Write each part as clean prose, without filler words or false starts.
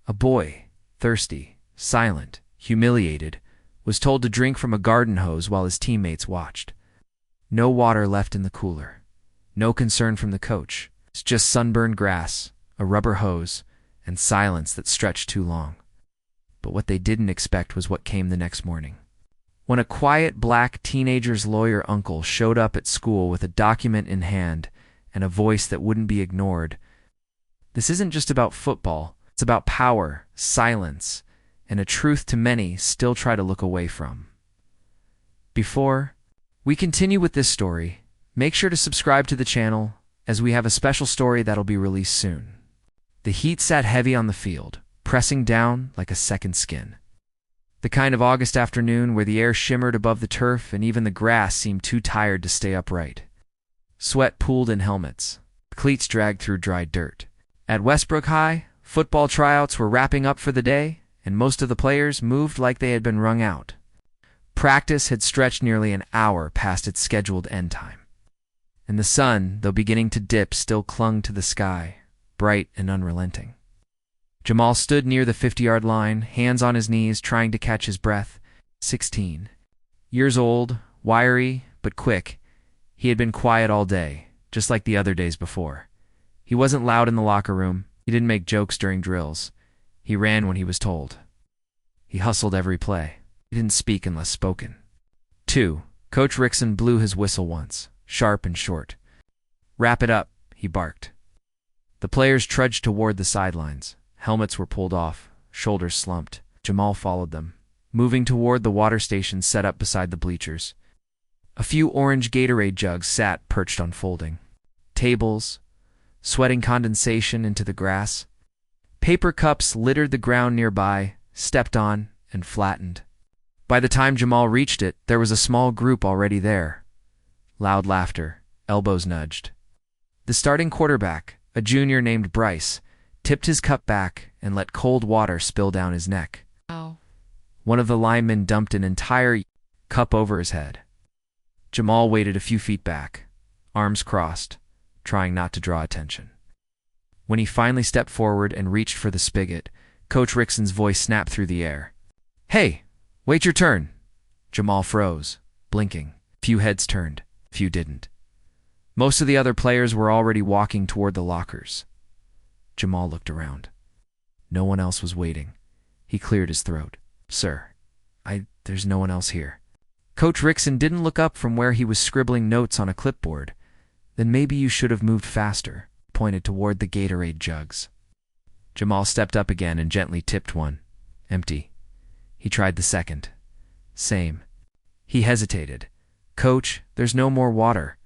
A boy, thirsty, silent, humiliated, was told to drink from a garden hose while his teammates watched. No water left in the cooler. No concern from the coach. It's just sunburned grass, a rubber hose, and silence that stretched too long. But what they didn't expect was what came the next morning. When a quiet black teenager's lawyer uncle showed up at school with a document in hand and a voice that wouldn't be ignored, this isn't just about football. It's about power, silence, and a truth too many still try to look away from. Before we continue with this story, make sure to subscribe to the channel, as we have a special story that'll be released soon. The heat sat heavy on the field, pressing down like a second skin. The kind of August afternoon where the air shimmered above the turf and even the grass seemed too tired to stay upright. Sweat pooled in helmets. Cleats dragged through dry dirt. At Westbrook High, football tryouts were wrapping up for the day, and most of the players moved like they had been wrung out. Practice had stretched nearly an hour past its scheduled end time. And the sun, though beginning to dip, still clung to the sky, bright and unrelenting. Jamal stood near the 50-yard line, hands on his knees, trying to catch his breath. 16. Years old, wiry, but quick, he had been quiet all day, just like the other days before. He wasn't loud in the locker room. He didn't make jokes during drills. He ran when he was told. He hustled every play. He didn't speak unless spoken. 2. Coach Rickson blew his whistle once, sharp and short. "Wrap it up," he barked. The players trudged toward the sidelines. Helmets were pulled off, shoulders slumped. Jamal followed them, moving toward the water station set up beside the bleachers. A few orange Gatorade jugs sat perched on folding. Tables, sweating condensation into the grass. Paper cups littered the ground nearby, stepped on, and flattened. By the time Jamal reached it, there was a small group already there. Loud laughter, elbows nudged. The starting quarterback, a junior named Bryce, tipped his cup back and let cold water spill down his neck. Oh. One of the linemen dumped an entire cup over his head. Jamal waited a few feet back, arms crossed, trying not to draw attention. When he finally stepped forward and reached for the spigot, Coach Rickson's voice snapped through the air. "Hey, wait your turn." Jamal froze, blinking. Few heads turned, few didn't. Most of the other players were already walking toward the lockers. Jamal looked around. No one else was waiting. He cleared his throat. "Sir, there's no one else here." Coach Rickson didn't look up from where he was scribbling notes on a clipboard. "Then maybe you should have moved faster," pointed toward the Gatorade jugs. Jamal stepped up again and gently tipped one. Empty. He tried the second. Same. He hesitated. "Coach, there's no more water."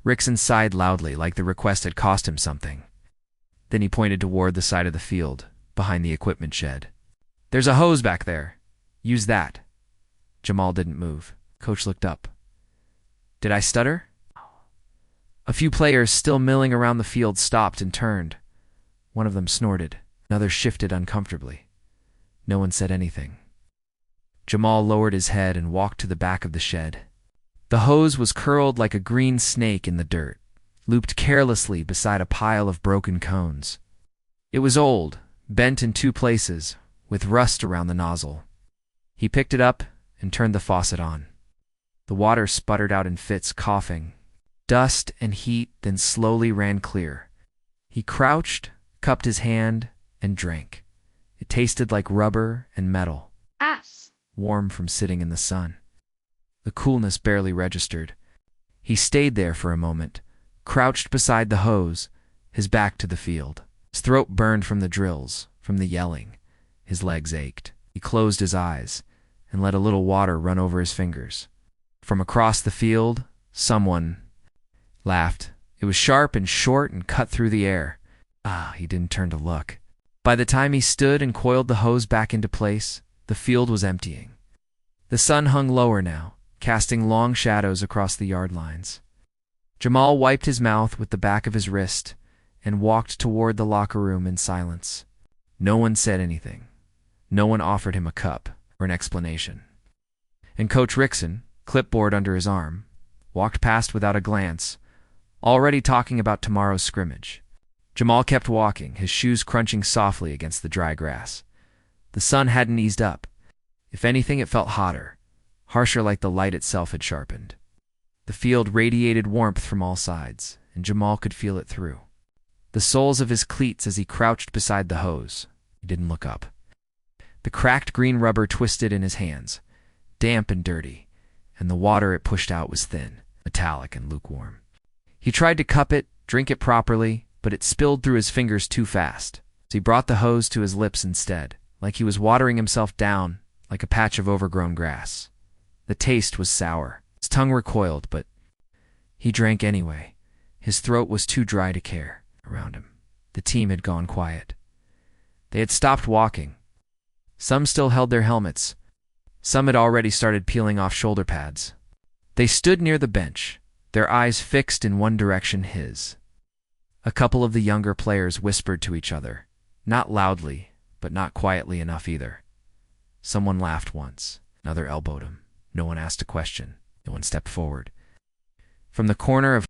Rickson sighed loudly, like the request had cost him something. Then he pointed toward the side of the field, behind the equipment shed. "There's a hose back there. Use that." Jamal didn't move. Coach looked up. "Did I stutter?" A few players still milling around the field stopped and turned. One of them snorted. Another shifted uncomfortably. No one said anything. Jamal lowered his head and walked to the back of the shed. The hose was curled like a green snake in the dirt, looped carelessly beside a pile of broken cones. It was old, bent in two places, with rust around the nozzle. He picked it up and turned the faucet on. The water sputtered out in fits, coughing. Dust and heat then slowly ran clear. He crouched, cupped his hand, and drank. It tasted like rubber and metal, Ass. warm from sitting in the sun. The coolness barely registered. He stayed there for a moment, crouched beside the hose, his back to the field. His throat burned from the drills, from the yelling. His legs ached. He closed his eyes and let a little water run over his fingers. From across the field, someone laughed. It was sharp and short and cut through the air. He didn't turn to look. By the time he stood and coiled the hose back into place, the field was emptying. The sun hung lower now, casting long shadows across the yard lines. Jamal wiped his mouth with the back of his wrist and walked toward the locker room in silence. No one said anything. No one offered him a cup or an explanation. And Coach Rickson, clipboard under his arm, walked past without a glance, already talking about tomorrow's scrimmage. Jamal kept walking, his shoes crunching softly against the dry grass. The sun hadn't eased up. If anything, it felt hotter, harsher, like the light itself had sharpened. The field radiated warmth from all sides, and Jamal could feel it through the soles of his cleats as he crouched beside the hose. He didn't look up. The cracked green rubber twisted in his hands, damp and dirty, and the water it pushed out was thin, metallic, and lukewarm. He tried to cup it, drink it properly, but it spilled through his fingers too fast. So he brought the hose to his lips instead, like he was watering himself down like a patch of overgrown grass. The taste was sour. His tongue recoiled, but he drank anyway. His throat was too dry to care. Around him, the team had gone quiet. They had stopped walking. Some still held their helmets. Some had already started peeling off shoulder pads. They stood near the bench, their eyes fixed in one direction, his. A couple of the younger players whispered to each other, not loudly, but not quietly enough either. Someone laughed once. Another elbowed him. No one asked a question. No one stepped forward. From the corner of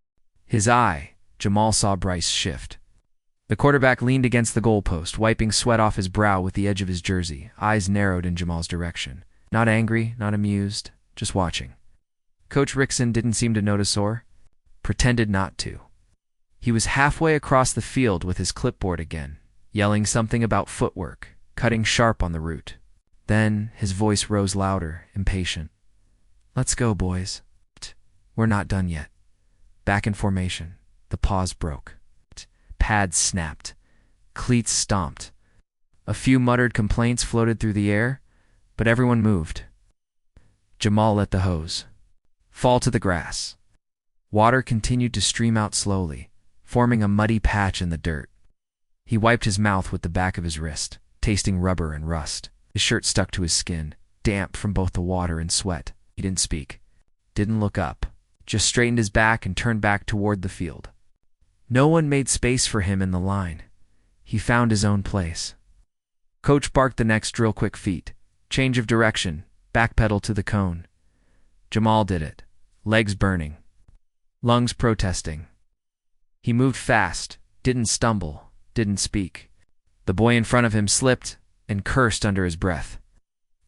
his eye, Jamal saw Bryce shift. The quarterback leaned against the goalpost, wiping sweat off his brow with the edge of his jersey, eyes narrowed in Jamal's direction. Not angry, not amused, just watching. Coach Rickson didn't seem to notice or pretended not to. He was halfway across the field with his clipboard again, yelling something about footwork, cutting sharp on the route. Then his voice rose louder, impatient. "Let's go, boys. We're not done yet." Back in formation. The pause broke. Pads snapped. Cleats stomped. A few muttered complaints floated through the air, but everyone moved. Jamal let the hose fall to the grass. Water continued to stream out slowly, forming a muddy patch in the dirt. He wiped his mouth with the back of his wrist, tasting rubber and rust. His shirt stuck to his skin, damp from both the water and sweat. He didn't speak, didn't look up, just straightened his back and turned back toward the field. No one made space for him in the line. He found his own place. Coach barked the next drill, quick feet, change of direction, backpedal to the cone. Jamal did it, legs burning, lungs protesting. He moved fast, didn't stumble, didn't speak. The boy in front of him slipped and cursed under his breath.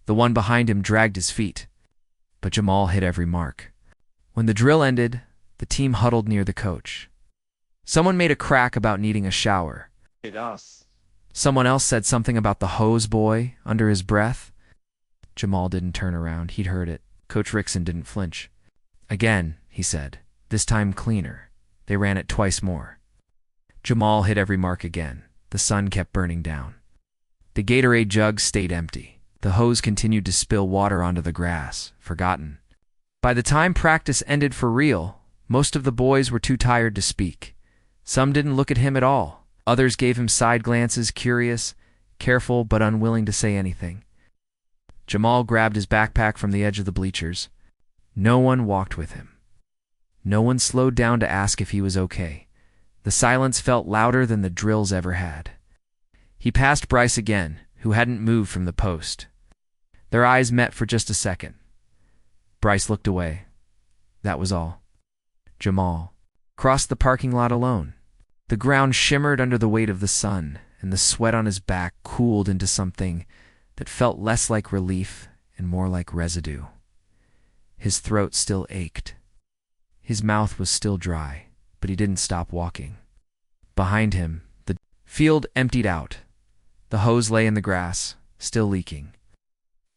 The one behind him dragged his feet, but Jamal hit every mark. When the drill ended, the team huddled near the coach. Someone made a crack about needing a shower. Someone else said something about the hose boy under his breath. Jamal didn't turn around. He'd heard it. Coach Rickson didn't flinch. "Again," he said, "this time cleaner." They ran it twice more. Jamal hit every mark again. The sun kept burning down. The Gatorade jug stayed empty. The hose continued to spill water onto the grass, forgotten. By the time practice ended for real, most of the boys were too tired to speak. Some didn't look at him at all. Others gave him side glances, curious, careful, but unwilling to say anything. Jamal grabbed his backpack from the edge of the bleachers. No one walked with him. No one slowed down to ask if he was okay. The silence felt louder than the drills ever had. He passed Bryce again, who hadn't moved from the post. Their eyes met for just a second. Bryce looked away. That was all. Jamal crossed the parking lot alone. The ground shimmered under the weight of the sun, and the sweat on his back cooled into something that felt less like relief and more like residue. His throat still ached. His mouth was still dry, but he didn't stop walking. Behind him, the field emptied out. The hose lay in the grass, still leaking.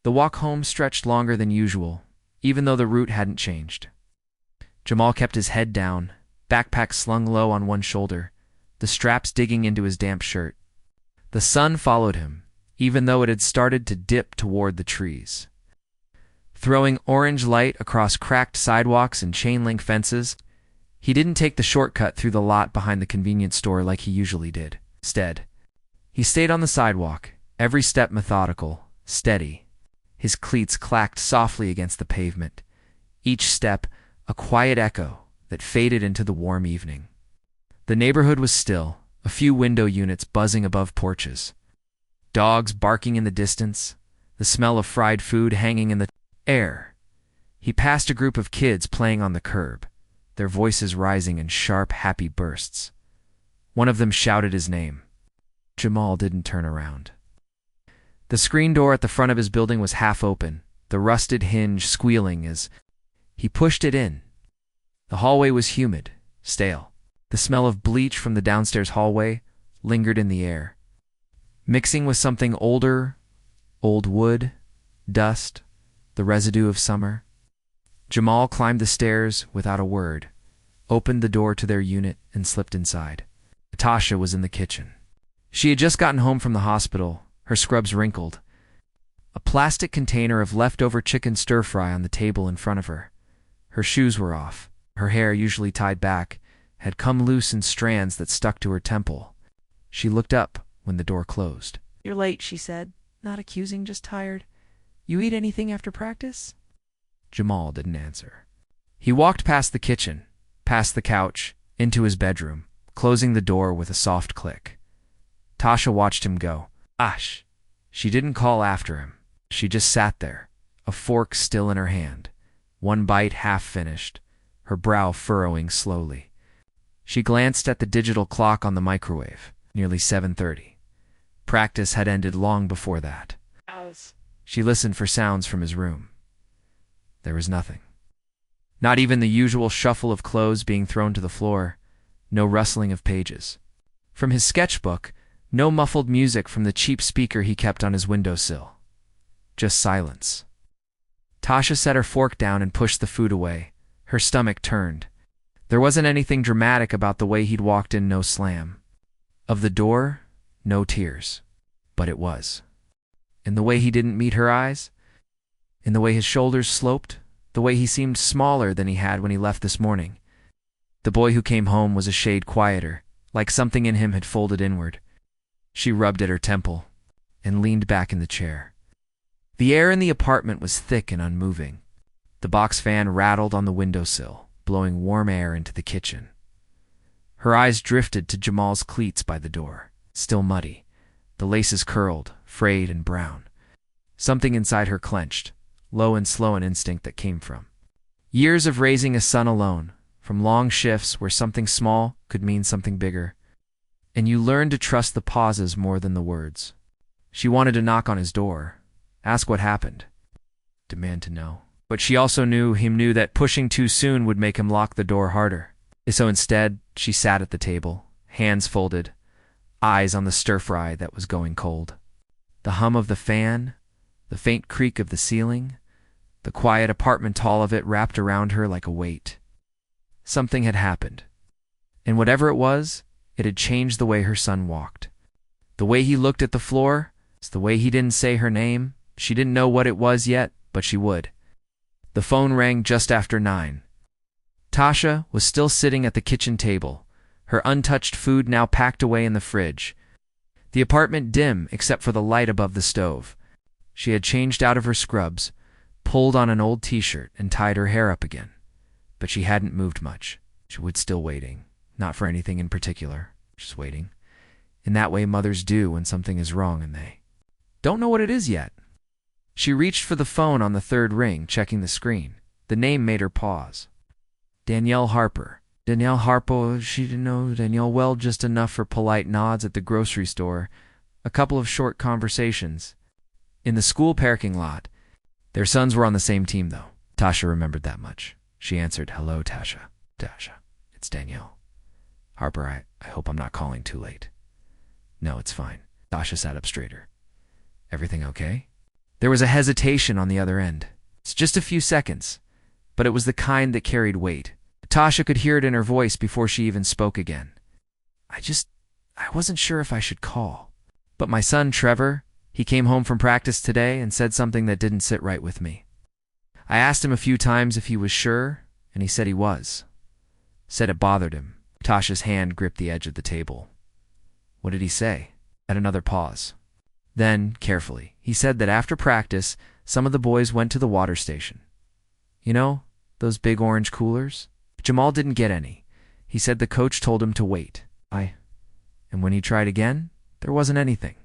The walk home stretched longer than usual, even though the route hadn't changed. Jamal kept his head down, backpack slung low on one shoulder, the straps digging into his damp shirt. The sun followed him, even though it had started to dip toward the trees. Throwing orange light across cracked sidewalks and chain-link fences, he didn't take the shortcut through the lot behind the convenience store like he usually did. Instead, he stayed on the sidewalk, every step methodical, steady. His cleats clacked softly against the pavement, each step a quiet echo that faded into the warm evening. The neighborhood was still, a few window units buzzing above porches. Dogs barking in the distance, the smell of fried food hanging in the air. He passed a group of kids playing on the curb, their voices rising in sharp, happy bursts. One of them shouted his name. Jamal didn't turn around. The screen door at the front of his building was half open, the rusted hinge squealing as he pushed it in. The hallway was humid, stale. The smell of bleach from the downstairs hallway lingered in the air, mixing with something older, old wood, dust, the residue of summer. Jamal climbed the stairs without a word, opened the door to their unit, and slipped inside. Tasha was in the kitchen. She had just gotten home from the hospital, her scrubs wrinkled. A plastic container of leftover chicken stir-fry on the table in front of her. Her shoes were off. Her hair, usually tied back, had come loose in strands that stuck to her temple. She looked up when the door closed. "You're late," she said. Not accusing, just tired. "You eat anything after practice?" Jamal didn't answer. He walked past the kitchen, past the couch, into his bedroom, closing the door with a soft click. Tasha watched him go. Ash! She didn't call after him. She just sat there, a fork still in her hand, one bite half finished, her brow furrowing slowly. She glanced at the digital clock on the microwave, nearly 7:30. Practice had ended long before that. She listened for sounds from his room. There was nothing. Not even the usual shuffle of clothes being thrown to the floor, no rustling of pages. From his sketchbook, no muffled music from the cheap speaker he kept on his windowsill. Just silence. Tasha set her fork down and pushed the food away. Her stomach turned. There wasn't anything dramatic about the way he'd walked in, no slam. Of the door, no tears. But it was. In the way he didn't meet her eyes, in the way his shoulders sloped, the way he seemed smaller than he had when he left this morning. The boy who came home was a shade quieter, like something in him had folded inward. She rubbed at her temple and leaned back in the chair. The air in the apartment was thick and unmoving. The box fan rattled on the windowsill, blowing warm air into the kitchen. Her eyes drifted to Jamal's cleats by the door, still muddy, the laces curled, frayed and brown. Something inside her clenched, low and slow an instinct that came from years of raising a son alone, from long shifts where something small could mean something bigger. And you learn to trust the pauses more than the words. She wanted to knock on his door, ask what happened, demand to know. But she also knew that pushing too soon would make him lock the door harder. So instead, she sat at the table, hands folded, eyes on the stir-fry that was going cold. The hum of the fan, the faint creak of the ceiling, the quiet apartment hall of it wrapped around her like a weight. Something had happened. And whatever it was, it had changed the way her son walked. The way he looked at the floor, the way he didn't say her name. She didn't know what it was yet, but she would. The phone rang just after 9. Tasha was still sitting at the kitchen table, her untouched food now packed away in the fridge. The apartment dim except for the light above the stove. She had changed out of her scrubs, pulled on an old t-shirt, and tied her hair up again. But she hadn't moved much. She was still waiting. Not for anything in particular, just waiting. In that way mothers do when something is wrong and they don't know what it is yet. She reached for the phone on the third ring, checking the screen. The name made her pause. Danielle Harper. Danielle Harper, she didn't know Danielle well, just enough for polite nods at the grocery store, a couple of short conversations. In the school parking lot, their sons were on the same team, though. Tasha remembered that much. She answered, "Hello, Tasha. Tasha, it's Danielle. Harper, I hope I'm not calling too late." "No, it's fine." Tasha sat up straighter. "Everything okay?" There was a hesitation on the other end. It's just a few seconds, but it was the kind that carried weight. Tasha could hear it in her voice before she even spoke again. I wasn't sure if I should call. But my son, Trevor, he came home from practice today and said something that didn't sit right with me. I asked him a few times if he was sure, and he said he was. Said it bothered him." Tasha's hand gripped the edge of the table. "What did he say?" At another pause. Then, carefully, he said that after practice, some of the boys went to the water station. You know, those big orange coolers? Jamal didn't get any. He said the coach told him to wait. And when he tried again, there wasn't anything.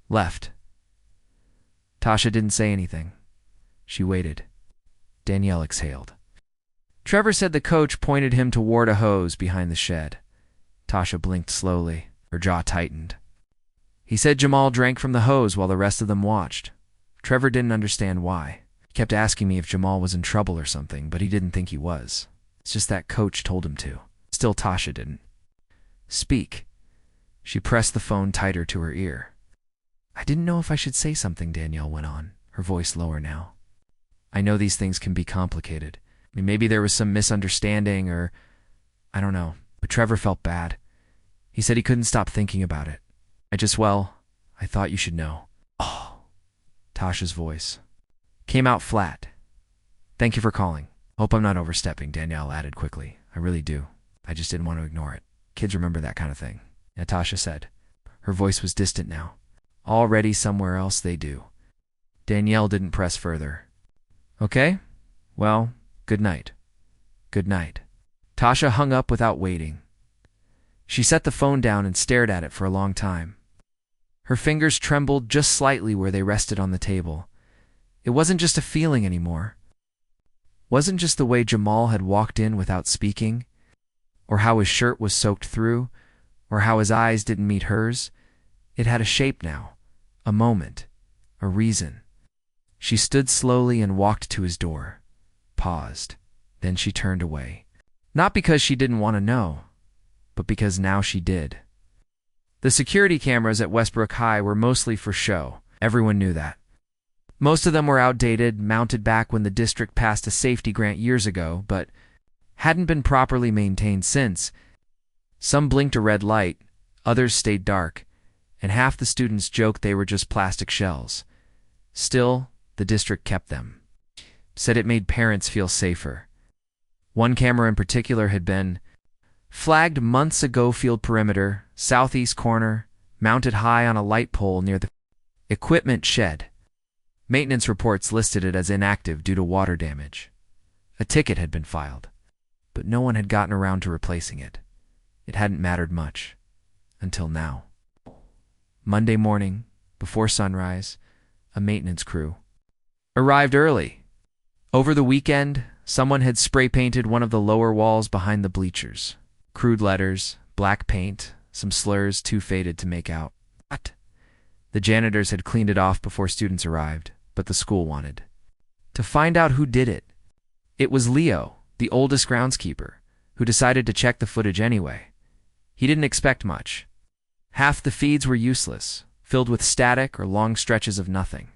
Left. Tasha didn't say anything. She waited. Danielle exhaled. Trevor said the coach pointed him toward a hose behind the shed. Tasha blinked slowly. Her jaw tightened. He said Jamal drank from the hose while the rest of them watched. Trevor didn't understand why. He kept asking me if Jamal was in trouble or something, but he didn't think he was. It's just that coach told him to. Still, Tasha didn't. Speak. She pressed the phone tighter to her ear. I didn't know if I should say something, Danielle went on, her voice lower now. I know these things can be complicated. I mean, maybe there was some misunderstanding or I don't know, but Trevor felt bad. He said he couldn't stop thinking about it. I thought you should know. Oh, Tasha's voice came out flat. Thank you for calling. Hope I'm not overstepping, Danielle added quickly. I really do. I just didn't want to ignore it. Kids remember that kind of thing, Natasha said. Her voice was distant now. Already somewhere else they do. Danielle didn't press further. Okay? Well, good night. Good night. Tasha hung up without waiting. She set the phone down and stared at it for a long time. Her fingers trembled just slightly where they rested on the table. It wasn't just a feeling anymore. Wasn't just the way Jamal had walked in without speaking, or how his shirt was soaked through, or how his eyes didn't meet hers. It had a shape now, a moment, a reason. She stood slowly and walked to his door, paused. Then she turned away. Not because she didn't want to know, but because now she did. The security cameras at Westbrook High were mostly for show. Everyone knew that. Most of them were outdated, mounted back when the district passed a safety grant years ago, but hadn't been properly maintained since. Some blinked a red light, others stayed dark, and half the students joked they were just plastic shells. Still, the district kept them. Said it made parents feel safer. One camera in particular had been flagged months ago, field perimeter, southeast corner, mounted high on a light pole near the equipment shed. Maintenance reports listed it as inactive due to water damage. A ticket had been filed, but no one had gotten around to replacing it. It hadn't mattered much. Until now. Monday morning, before sunrise, a maintenance crew arrived early. Over the weekend, someone had spray-painted one of the lower walls behind the bleachers. Crude letters, black paint, some slurs too faded to make out. What? The janitors had cleaned it off before students arrived, but the school wanted to find out who did it. It was Leo, the oldest groundskeeper, who decided to check the footage anyway. He didn't expect much. Half the feeds were useless, filled with static or long stretches of nothing.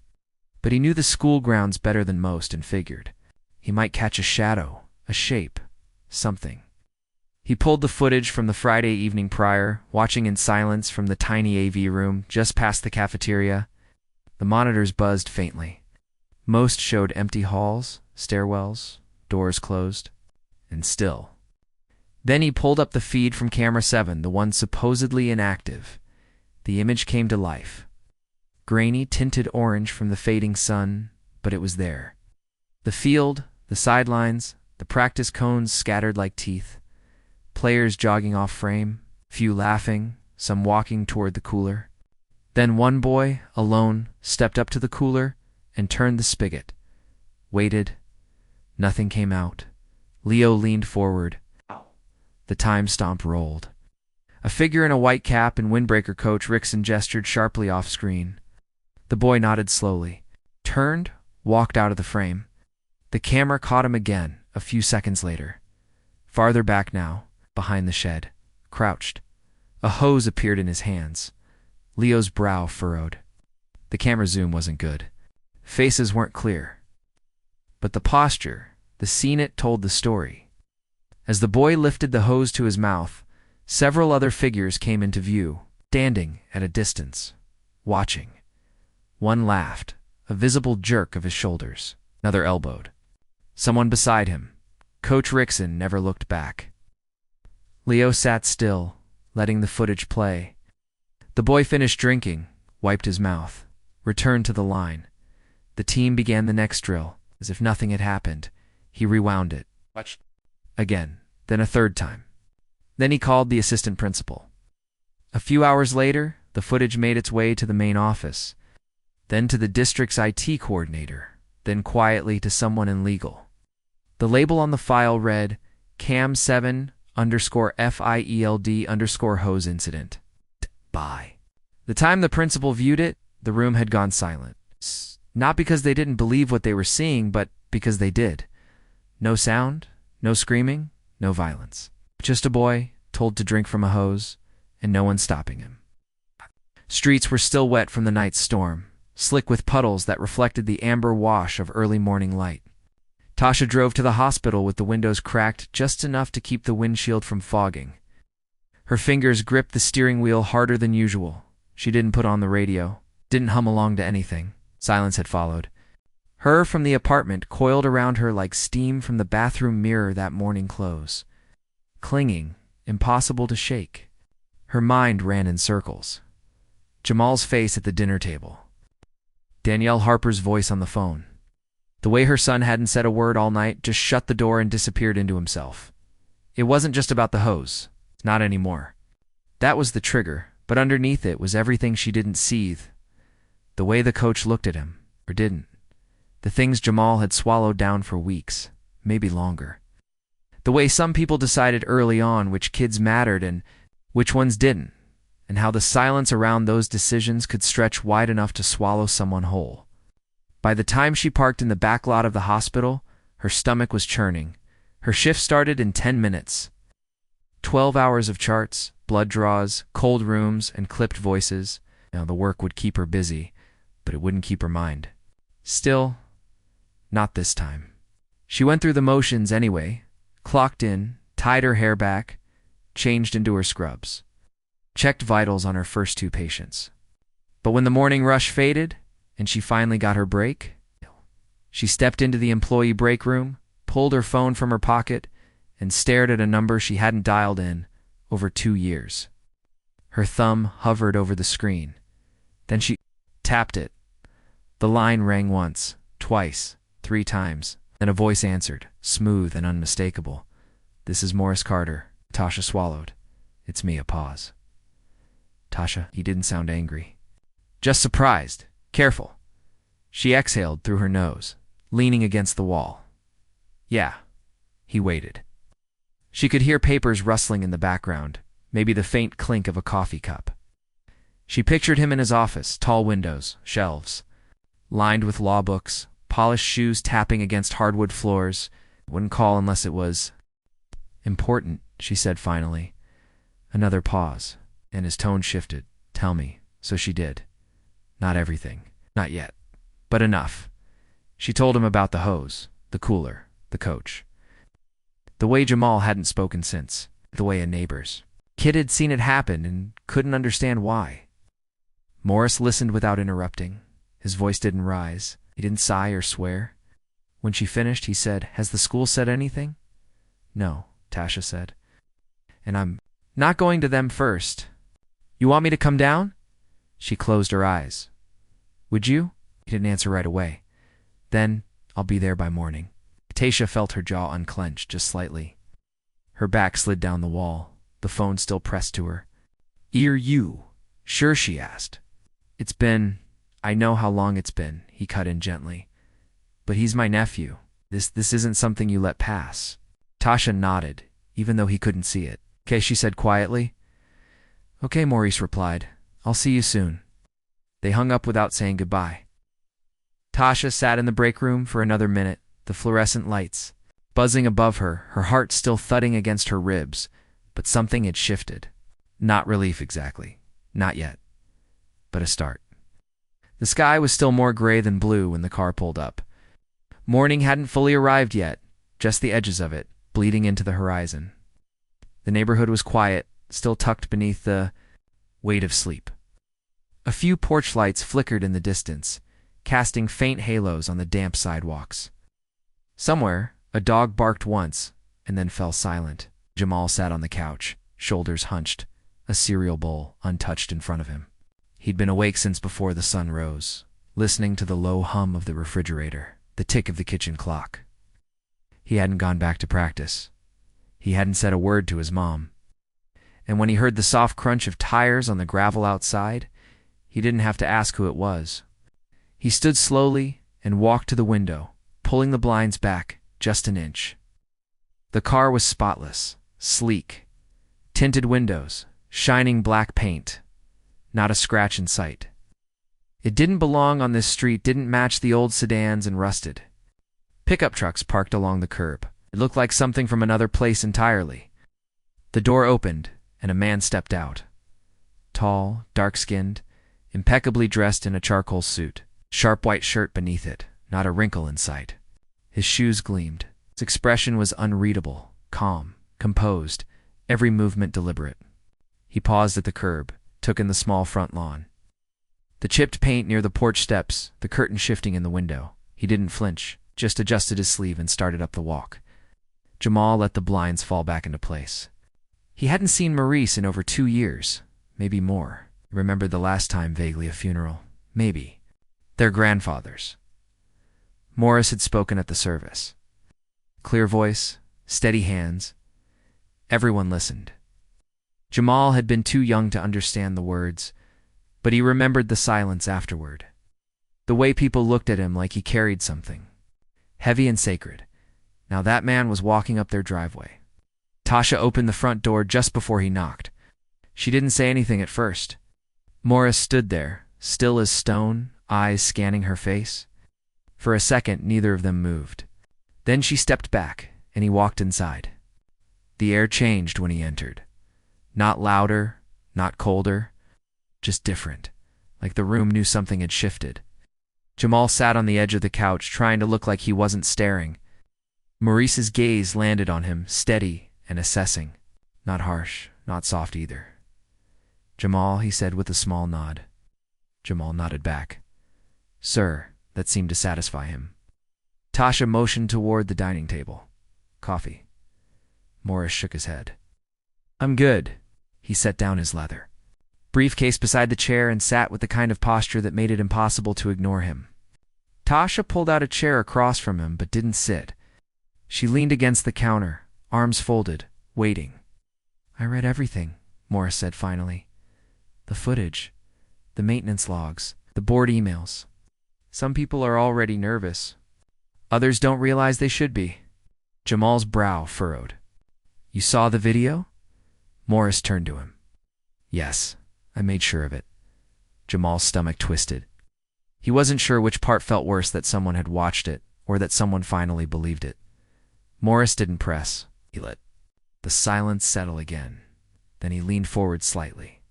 But he knew the school grounds better than most and figured he might catch a shadow, a shape, something. He pulled the footage from the Friday evening prior, watching in silence from the tiny AV room just past the cafeteria. The monitors buzzed faintly. Most showed empty halls, stairwells, doors closed, and still. Then he pulled up the feed from camera 7, the one supposedly inactive. The image came to life. Grainy, tinted orange from the fading sun, but it was there. The field, the sidelines, the practice cones scattered like teeth. Players jogging off frame, few laughing, some walking toward the cooler. Then one boy, alone, stepped up to the cooler and turned the spigot. Waited. Nothing came out. Leo leaned forward. The time stomp rolled. A figure in a white cap and windbreaker coach, Rickson gestured sharply off screen. The boy nodded slowly, turned, walked out of the frame. The camera caught him again a few seconds later. Farther back now, behind the shed, crouched. A hose appeared in his hands. Leo's brow furrowed. The camera zoom wasn't good. Faces weren't clear. But the posture, the scene, it told the story. As the boy lifted the hose to his mouth, several other figures came into view, standing at a distance, watching. One laughed, a visible jerk of his shoulders. Another elbowed. Someone beside him. Coach Rickson never looked back. Leo sat still, letting the footage play. The boy finished drinking, wiped his mouth, returned to the line. The team began the next drill, as if nothing had happened. He rewound it. Again, then a third time. Then he called the assistant principal. A few hours later, the footage made its way to the main office, then to the district's IT coordinator, then quietly to someone in legal. The label on the file read, Cam 7 _FIELD_hose incident. By the time the principal viewed it, the room had gone silent. Not because they didn't believe what they were seeing, but because they did. No sound, no screaming, no violence. Just a boy told to drink from a hose, and no one stopping him. Streets were still wet from the night's storm, slick with puddles that reflected the amber wash of early morning light. Tasha drove to the hospital with the windows cracked just enough to keep the windshield from fogging. Her fingers gripped the steering wheel harder than usual. She didn't put on the radio, didn't hum along to anything. Silence had followed. Her from the apartment coiled around her like steam from the bathroom mirror that morning close. Clinging, impossible to shake. Her mind ran in circles. Jamal's face at the dinner table. Danielle Harper's voice on the phone. The way her son hadn't said a word all night, just shut the door and disappeared into himself. It wasn't just about the hose. Not anymore. That was the trigger, but underneath it was everything she didn't seethe. The way the coach looked at him, or didn't. The things Jamal had swallowed down for weeks, maybe longer. The way some people decided early on which kids mattered and which ones didn't, and how the silence around those decisions could stretch wide enough to swallow someone whole. By the time she parked in the back lot of the hospital, her stomach was churning. Her shift started in 10 minutes. 12 hours of charts, blood draws, cold rooms, and clipped voices. Now, the work would keep her busy, but it wouldn't keep her mind. Still, not this time. She went through the motions anyway, clocked in, tied her hair back, changed into her scrubs, checked vitals on her first 2 patients. But when the morning rush faded, and she finally got her break, she stepped into the employee break room, pulled her phone from her pocket, and stared at a number she hadn't dialed in over 2 years. Her thumb hovered over the screen. Then she tapped it. The line rang once, twice, 3 times. Then a voice answered, smooth and unmistakable. "This is Morris Carter." Tasha swallowed. "It's me." A pause. "Tasha," he didn't sound angry. Just surprised. Careful. She exhaled through her nose, leaning against the wall. "Yeah." He waited. She could hear papers rustling in the background, maybe the faint clink of a coffee cup. She pictured him in his office, tall windows, shelves, lined with law books, polished shoes tapping against hardwood floors. Wouldn't call unless it was important, she said finally. Another pause, and his tone shifted. "Tell me." So she did. Not everything. Not yet. But enough. She told him about the hose, the cooler, the coach. The way Jamal hadn't spoken since. The way a neighbor's kid had seen it happen and couldn't understand why. Morris listened without interrupting. His voice didn't rise. He didn't sigh or swear. When she finished, he said, "Has the school said anything?" "No," Tasha said. "And I'm not going to them first. You want me to come down?" She closed her eyes. "Would you?" He didn't answer right away. "Then I'll be there by morning." Tasha felt her jaw unclench just slightly. Her back slid down the wall, the phone still pressed to her. You sure?" she asked. I know how long it's been," he cut in gently. "But he's my nephew. This isn't something you let pass." Tasha nodded, even though he couldn't see it. "Okay," she said quietly. "Okay," Maurice replied. "I'll see you soon." They hung up without saying goodbye. Tasha sat in the break room for another minute, the fluorescent lights buzzing above her, her heart still thudding against her ribs, but something had shifted. Not relief exactly. Not yet. But a start. The sky was still more gray than blue when the car pulled up. Morning hadn't fully arrived yet, just the edges of it, bleeding into the horizon. The neighborhood was quiet, still tucked beneath the weight of sleep. A few porch lights flickered in the distance, casting faint halos on the damp sidewalks. Somewhere, a dog barked once and then fell silent. Jamal sat on the couch, shoulders hunched, a cereal bowl untouched in front of him. He'd been awake since before the sun rose, listening to the low hum of the refrigerator, the tick of the kitchen clock. He hadn't gone back to practice. He hadn't said a word to his mom. And when he heard the soft crunch of tires on the gravel outside, he didn't have to ask who it was. He stood slowly and walked to the window, pulling the blinds back just an inch. The car was spotless, sleek. Tinted windows, shining black paint. Not a scratch in sight. It didn't belong on this street, didn't match the old sedans and rusted pickup trucks parked along the curb. It looked like something from another place entirely. The door opened, and a man stepped out. Tall, dark-skinned, impeccably dressed in a charcoal suit. Sharp white shirt beneath it, not a wrinkle in sight. His shoes gleamed. His expression was unreadable, calm, composed, every movement deliberate. He paused at the curb, took in the small front lawn. The chipped paint near the porch steps, the curtain shifting in the window. He didn't flinch, just adjusted his sleeve and started up the walk. Jamal let the blinds fall back into place. He hadn't seen Maurice in over 2 years, maybe more. He remembered the last time vaguely a funeral, maybe. Their grandfathers. Morris had spoken at the service. Clear voice, steady hands. Everyone listened. Jamal had been too young to understand the words, but he remembered the silence afterward. The way people looked at him like he carried something. Heavy and sacred. Now that man was walking up their driveway. Tasha opened the front door just before he knocked. She didn't say anything at first. Morris stood there, still as stone, eyes scanning her face. For a second, neither of them moved. Then she stepped back, and he walked inside. The air changed when he entered. Not louder, not colder, just different, like the room knew something had shifted. Jamal sat on the edge of the couch, trying to look like he wasn't staring. Maurice's gaze landed on him, steady and assessing. Not harsh, not soft either. "Jamal," he said with a small nod. Jamal nodded back. "Sir," that seemed to satisfy him. Tasha motioned toward the dining table. "Coffee." Morris shook his head. "I'm good." He set down his leather briefcase beside the chair and sat with the kind of posture that made it impossible to ignore him. Tasha pulled out a chair across from him but didn't sit. She leaned against the counter, arms folded, waiting. "I read everything," Morris said finally. "The footage, the maintenance logs, the board emails. Some people are already nervous. Others don't realize they should be." Jamal's brow furrowed. "You saw the video?" Morris turned to him. "Yes, I made sure of it." Jamal's stomach twisted. He wasn't sure which part felt worse, that someone had watched it or that someone finally believed it. Morris didn't press. He let the silence settle again. Then he leaned forward slightly.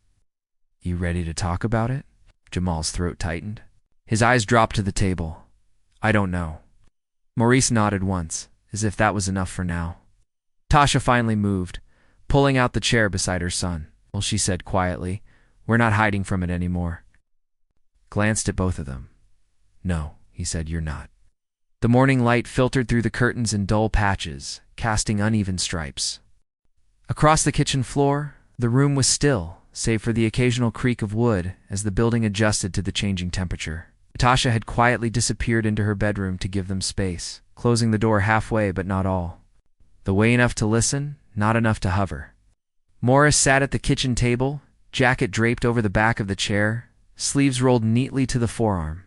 "You ready to talk about it?" Jamal's throat tightened. His eyes dropped to the table. "I don't know." Maurice nodded once, as if that was enough for now. Tasha finally moved, pulling out the chair beside her son. "Well," she said quietly, "we're not hiding from it anymore." Glanced at both of them. "No," he said, "you're not." The morning light filtered through the curtains in dull patches, casting uneven stripes. Across the kitchen floor, the room was still, save for the occasional creak of wood as the building adjusted to the changing temperature. Tasha had quietly disappeared into her bedroom to give them space, closing the door halfway but not all. The way enough to listen, not enough to hover. Morris sat at the kitchen table, jacket draped over the back of the chair, sleeves rolled neatly to the forearm.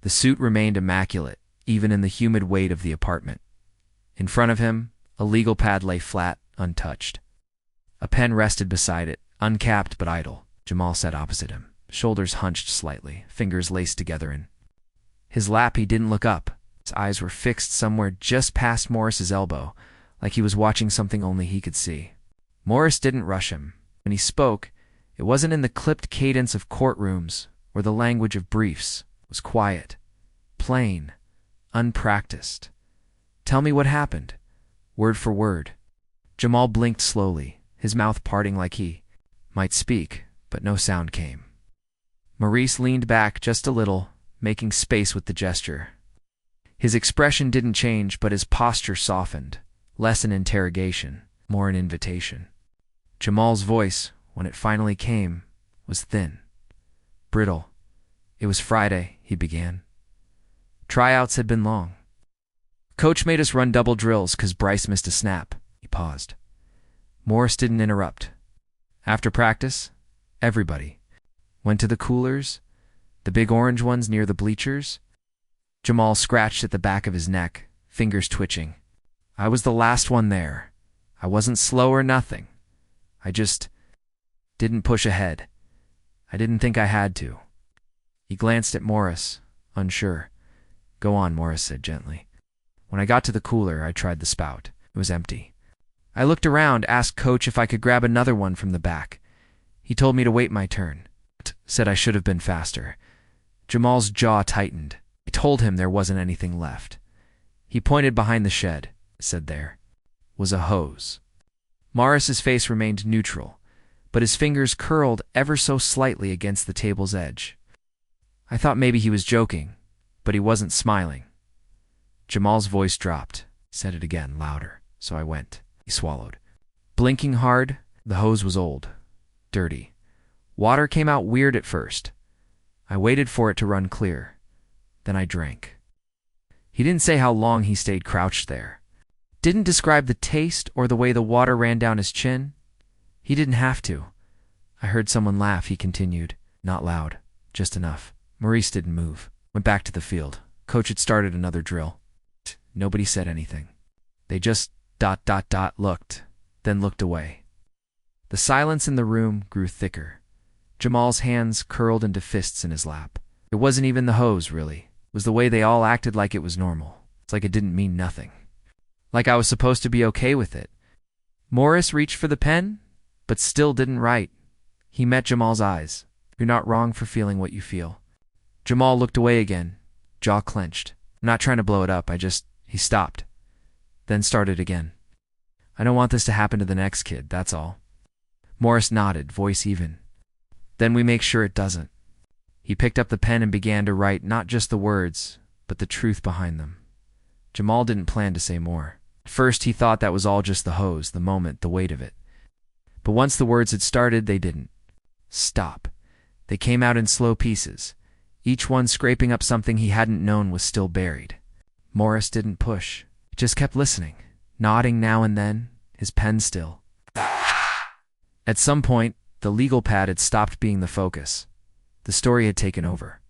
The suit remained immaculate, even in the humid weight of the apartment. In front of him, a legal pad lay flat, untouched. A pen rested beside it, uncapped but idle. Jamal sat opposite him, shoulders hunched slightly, fingers laced together in his lap. He didn't look up. His eyes were fixed somewhere just past Morris's elbow, like he was watching something only he could see. Morris didn't rush him. When he spoke, it wasn't in the clipped cadence of courtrooms or the language of briefs. It was quiet, plain, unpracticed. "Tell me what happened." Word for word. Jamal blinked slowly, his mouth parting like he might speak, but no sound came. Maurice leaned back just a little, making space with the gesture. His expression didn't change, but his posture softened, less an interrogation, more an invitation. Jamal's voice, when it finally came, was thin, brittle. "It was Friday," he began. "Tryouts had been long. Coach made us run double drills 'cause Bryce missed a snap." He paused. Morris didn't interrupt. "After practice, everybody went to the coolers, the big orange ones near the bleachers." Jamal scratched at the back of his neck, fingers twitching. "I was the last one there. I wasn't slow or nothing. I just didn't push ahead. I didn't think I had to. He glanced at Morris, unsure. Go on, Morris said gently. When I got to the cooler, I tried the spout. It was empty. I looked around, asked Coach if I could grab another one from the back. He told me to wait my turn. Said I should have been faster. Jamal's jaw tightened. I told him there wasn't anything left. He pointed behind the shed, said there was a hose. Morris's face remained neutral, but his fingers curled ever so slightly against the table's edge. I thought maybe he was joking, but he wasn't smiling. Jamal's voice dropped, said it again, louder, so I went. He swallowed. Blinking hard, the hose was old, dirty. Water came out weird at first. I waited for it to run clear. Then I drank. He didn't say how long he stayed crouched there. Didn't describe the taste or the way the water ran down his chin. He didn't have to. I heard someone laugh, he continued. Not loud, just enough. Maurice didn't move. Went back to the field. Coach had started another drill. Nobody said anything. They just ... looked, then looked away. The silence in the room grew thicker. Jamal's hands curled into fists in his lap. It wasn't even the hose, really. It was the way they all acted like it was normal. It's like it didn't mean nothing. Like I was supposed to be okay with it. Morris reached for the pen, but still didn't write. He met Jamal's eyes. You're not wrong for feeling what you feel. Jamal looked away again, jaw clenched. I'm not trying to blow it up, He stopped, then started again. I don't want this to happen to the next kid, that's all. Morris nodded, voice even. Then we make sure it doesn't. He picked up the pen and began to write not just the words, but the truth behind them. Jamal didn't plan to say more. At first he thought that was all just the hose, the moment, the weight of it. But once the words had started, they didn't. Stop. They came out in slow pieces, each one scraping up something he hadn't known was still buried. Morris didn't push. He just kept listening, nodding now and then, his pen still. At some point, the legal pad had stopped being the focus. The story had taken over.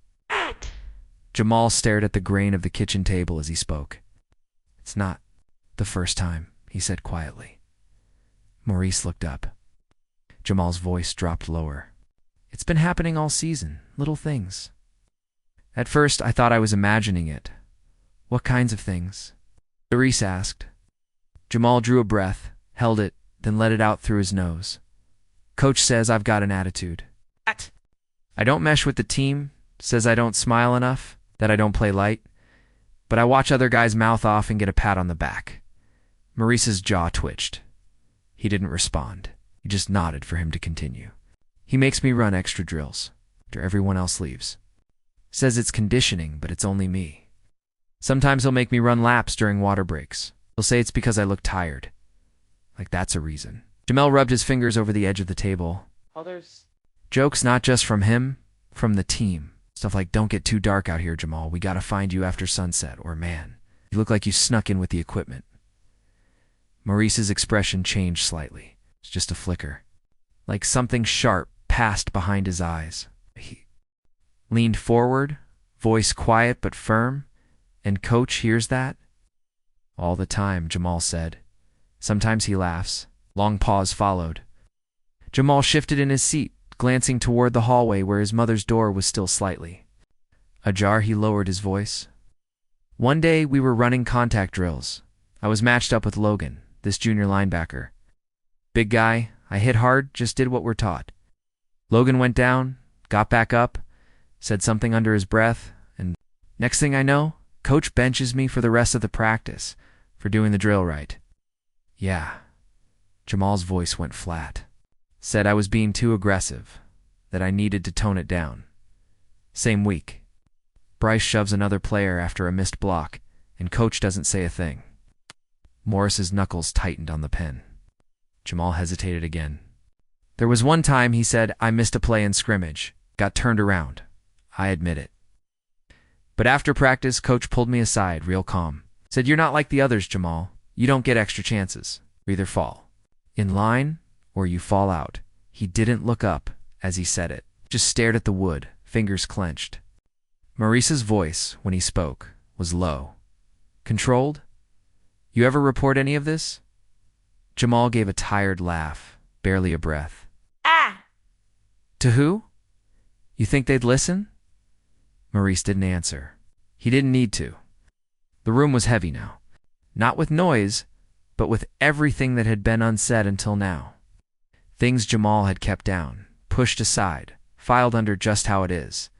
Jamal stared at the grain of the kitchen table as he spoke. It's not the first time, he said quietly. Maurice looked up. Jamal's voice dropped lower. It's been happening all season, little things. At first, I thought I was imagining it. What kinds of things? Maurice asked. Jamal drew a breath, held it, then let it out through his nose. Coach says I've got an attitude. What? I don't mesh with the team, says I don't smile enough, that I don't play light, but I watch other guys mouth off and get a pat on the back. Maurice's jaw twitched. He didn't respond. He just nodded for him to continue. He makes me run extra drills after everyone else leaves. Says it's conditioning, but it's only me. Sometimes he'll make me run laps during water breaks. He'll say it's because I look tired. Like that's a reason. Jamal rubbed his fingers over the edge of the table. Others. Jokes not just from him, from the team. Stuff like, don't get too dark out here, Jamal. We gotta find you after sunset. Or, man, you look like you snuck in with the equipment. Maurice's expression changed slightly. It's just a flicker. Like something sharp passed behind his eyes. He leaned forward, voice quiet but firm. And Coach hears that? All the time, Jamal said. Sometimes he laughs. Long pause followed. Jamal shifted in his seat, glancing toward the hallway where his mother's door was still slightly ajar. He lowered his voice. One day we were running contact drills. I was matched up with Logan, this junior linebacker. Big guy, I hit hard, just did what we're taught. Logan went down, got back up, said something under his breath, and next thing I know, Coach benches me for the rest of the practice for doing the drill right. Yeah. Jamal's voice went flat. Said I was being too aggressive, that I needed to tone it down. Same week. Bryce shoves another player after a missed block, and Coach doesn't say a thing. Morris's knuckles tightened on the pen. Jamal hesitated again. There was one time he said I missed a play in scrimmage, got turned around. I admit it. But after practice, Coach pulled me aside, real calm. Said, you're not like the others, Jamal. You don't get extra chances. You either fall in line or you fall out. He didn't look up as he said it, just stared at the wood, fingers clenched. Maurice's voice, when he spoke, was low. Controlled? You ever report any of this? Jamal gave a tired laugh, barely a breath. Ah! To who? You think they'd listen? Maurice didn't answer. He didn't need to. The room was heavy now. Not with noise, but with everything that had been unsaid until now. Things Jamal had kept down, pushed aside, filed under just how it is.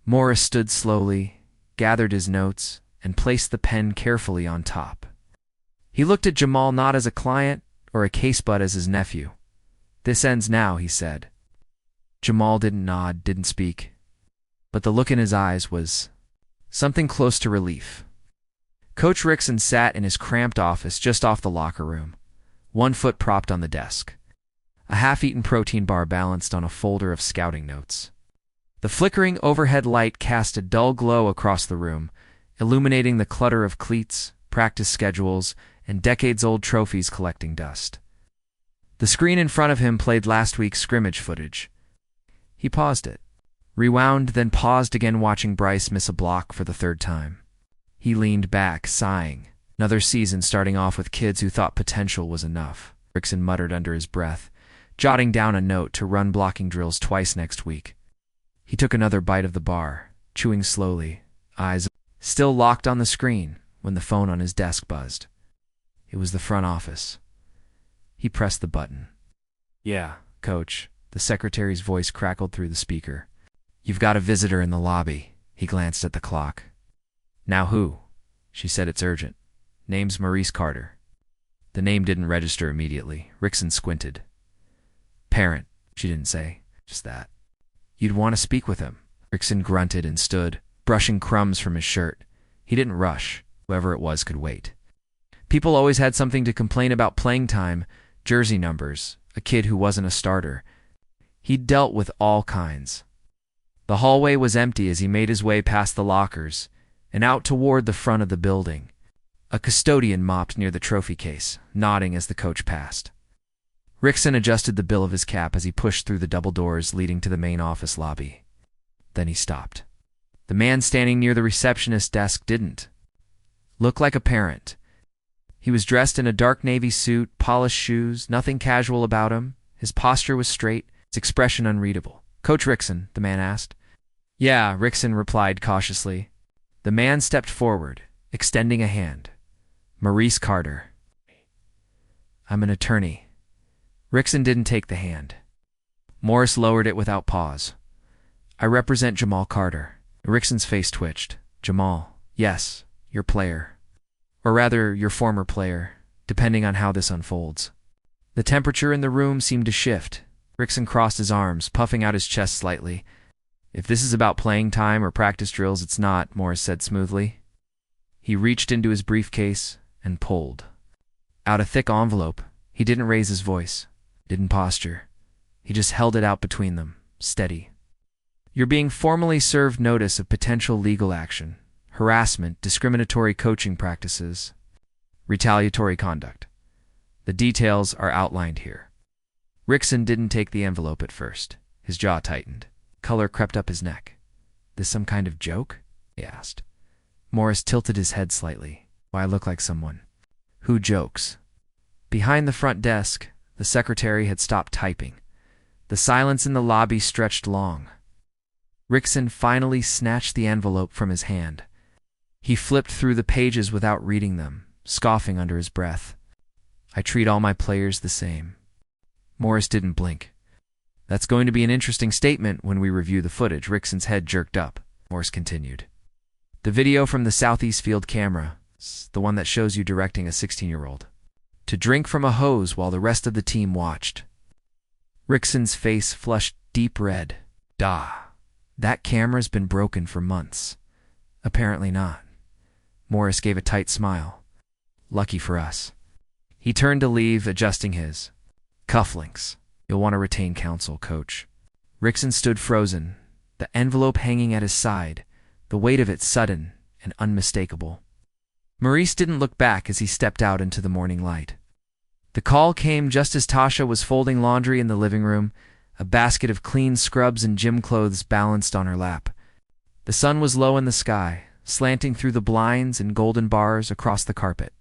Morris stood slowly, gathered his notes, and placed the pen carefully on top. He looked at Jamal not as a client or a case but as his nephew. "This ends now," he said. Jamal didn't nod, didn't speak. But the look in his eyes was something close to relief. Coach Rickson sat in his cramped office just off the locker room, one foot propped on the desk. A half-eaten protein bar balanced on a folder of scouting notes. The flickering overhead light cast a dull glow across the room, illuminating the clutter of cleats, practice schedules, and decades-old trophies collecting dust. The screen in front of him played last week's scrimmage footage. He paused it, rewound, then paused again, watching Bryce miss a block for the third time. He leaned back, sighing. Another season starting off with kids who thought potential was enough. Rickson muttered under his breath, jotting down a note to run blocking drills twice next week. He took another bite of the bar, chewing slowly, eyes still locked on the screen, when the phone on his desk buzzed. It was the front office. He pressed the button. "Yeah, Coach," the secretary's voice crackled through the speaker. "You've got a visitor in the lobby." He glanced at the clock. "Now who?" She said, "It's urgent." "Name's Maurice Carter." The name didn't register immediately. Rickson squinted. "Parent," she didn't say, just that. "You'd want to speak with him." Rickson grunted and stood, brushing crumbs from his shirt. He didn't rush. Whoever it was could wait. People always had something to complain about: playing time, jersey numbers, a kid who wasn't a starter. He'd dealt with all kinds. The hallway was empty as he made his way past the lockers and out toward the front of the building. A custodian mopped near the trophy case, nodding as the coach passed. Rickson adjusted the bill of his cap as he pushed through the double doors leading to the main office lobby. Then he stopped. The man standing near the receptionist desk didn't look like a parent. He was dressed in a dark navy suit, polished shoes, nothing casual about him. His posture was straight, his expression unreadable. "Coach Rickson?" the man asked. "Yeah," Rickson replied cautiously. The man stepped forward, extending a hand. "Maurice Carter." "I'm an attorney." Rickson didn't take the hand. Morris lowered it without pause. "I represent Jamal Carter." Rickson's face twitched. "Jamal, yes, your player. Or rather, your former player, depending on how this unfolds." The temperature in the room seemed to shift. Rickson crossed his arms, puffing out his chest slightly. "If this is about playing time or practice drills, it's not," Morris said smoothly. He reached into his briefcase and pulled out a thick envelope. He didn't raise his voice, didn't posture. He just held it out between them, steady. "You're being formally served notice of potential legal action, harassment, discriminatory coaching practices, retaliatory conduct. The details are outlined here." Rickson didn't take the envelope at first. His jaw tightened. Color crept up his neck. "This some kind of joke?" he asked. Morris tilted his head slightly. "Why, I look like someone who jokes." Behind the front desk, the secretary had stopped typing. The silence in the lobby stretched long. Rickson finally snatched the envelope from his hand. He flipped through the pages without reading them, scoffing under his breath. "I treat all my players the same." Morris didn't blink. "That's going to be an interesting statement when we review the footage." Rickson's head jerked up. Morris continued. "The video from the Southeast Field camera, the one that shows you directing a 16-year-old to drink from a hose while the rest of the team watched." Rickson's face flushed deep red. That camera's been broken for months." "Apparently not." Morris gave a tight smile. "Lucky for us." He turned to leave, adjusting his cufflinks. "You'll want to retain counsel, Coach." Rickson stood frozen, the envelope hanging at his side, the weight of it sudden and unmistakable. Maurice didn't look back as he stepped out into the morning light. The call came just as Tasha was folding laundry in the living room, a basket of clean scrubs and gym clothes balanced on her lap. The sun was low in the sky, slanting through the blinds and golden bars across the carpet.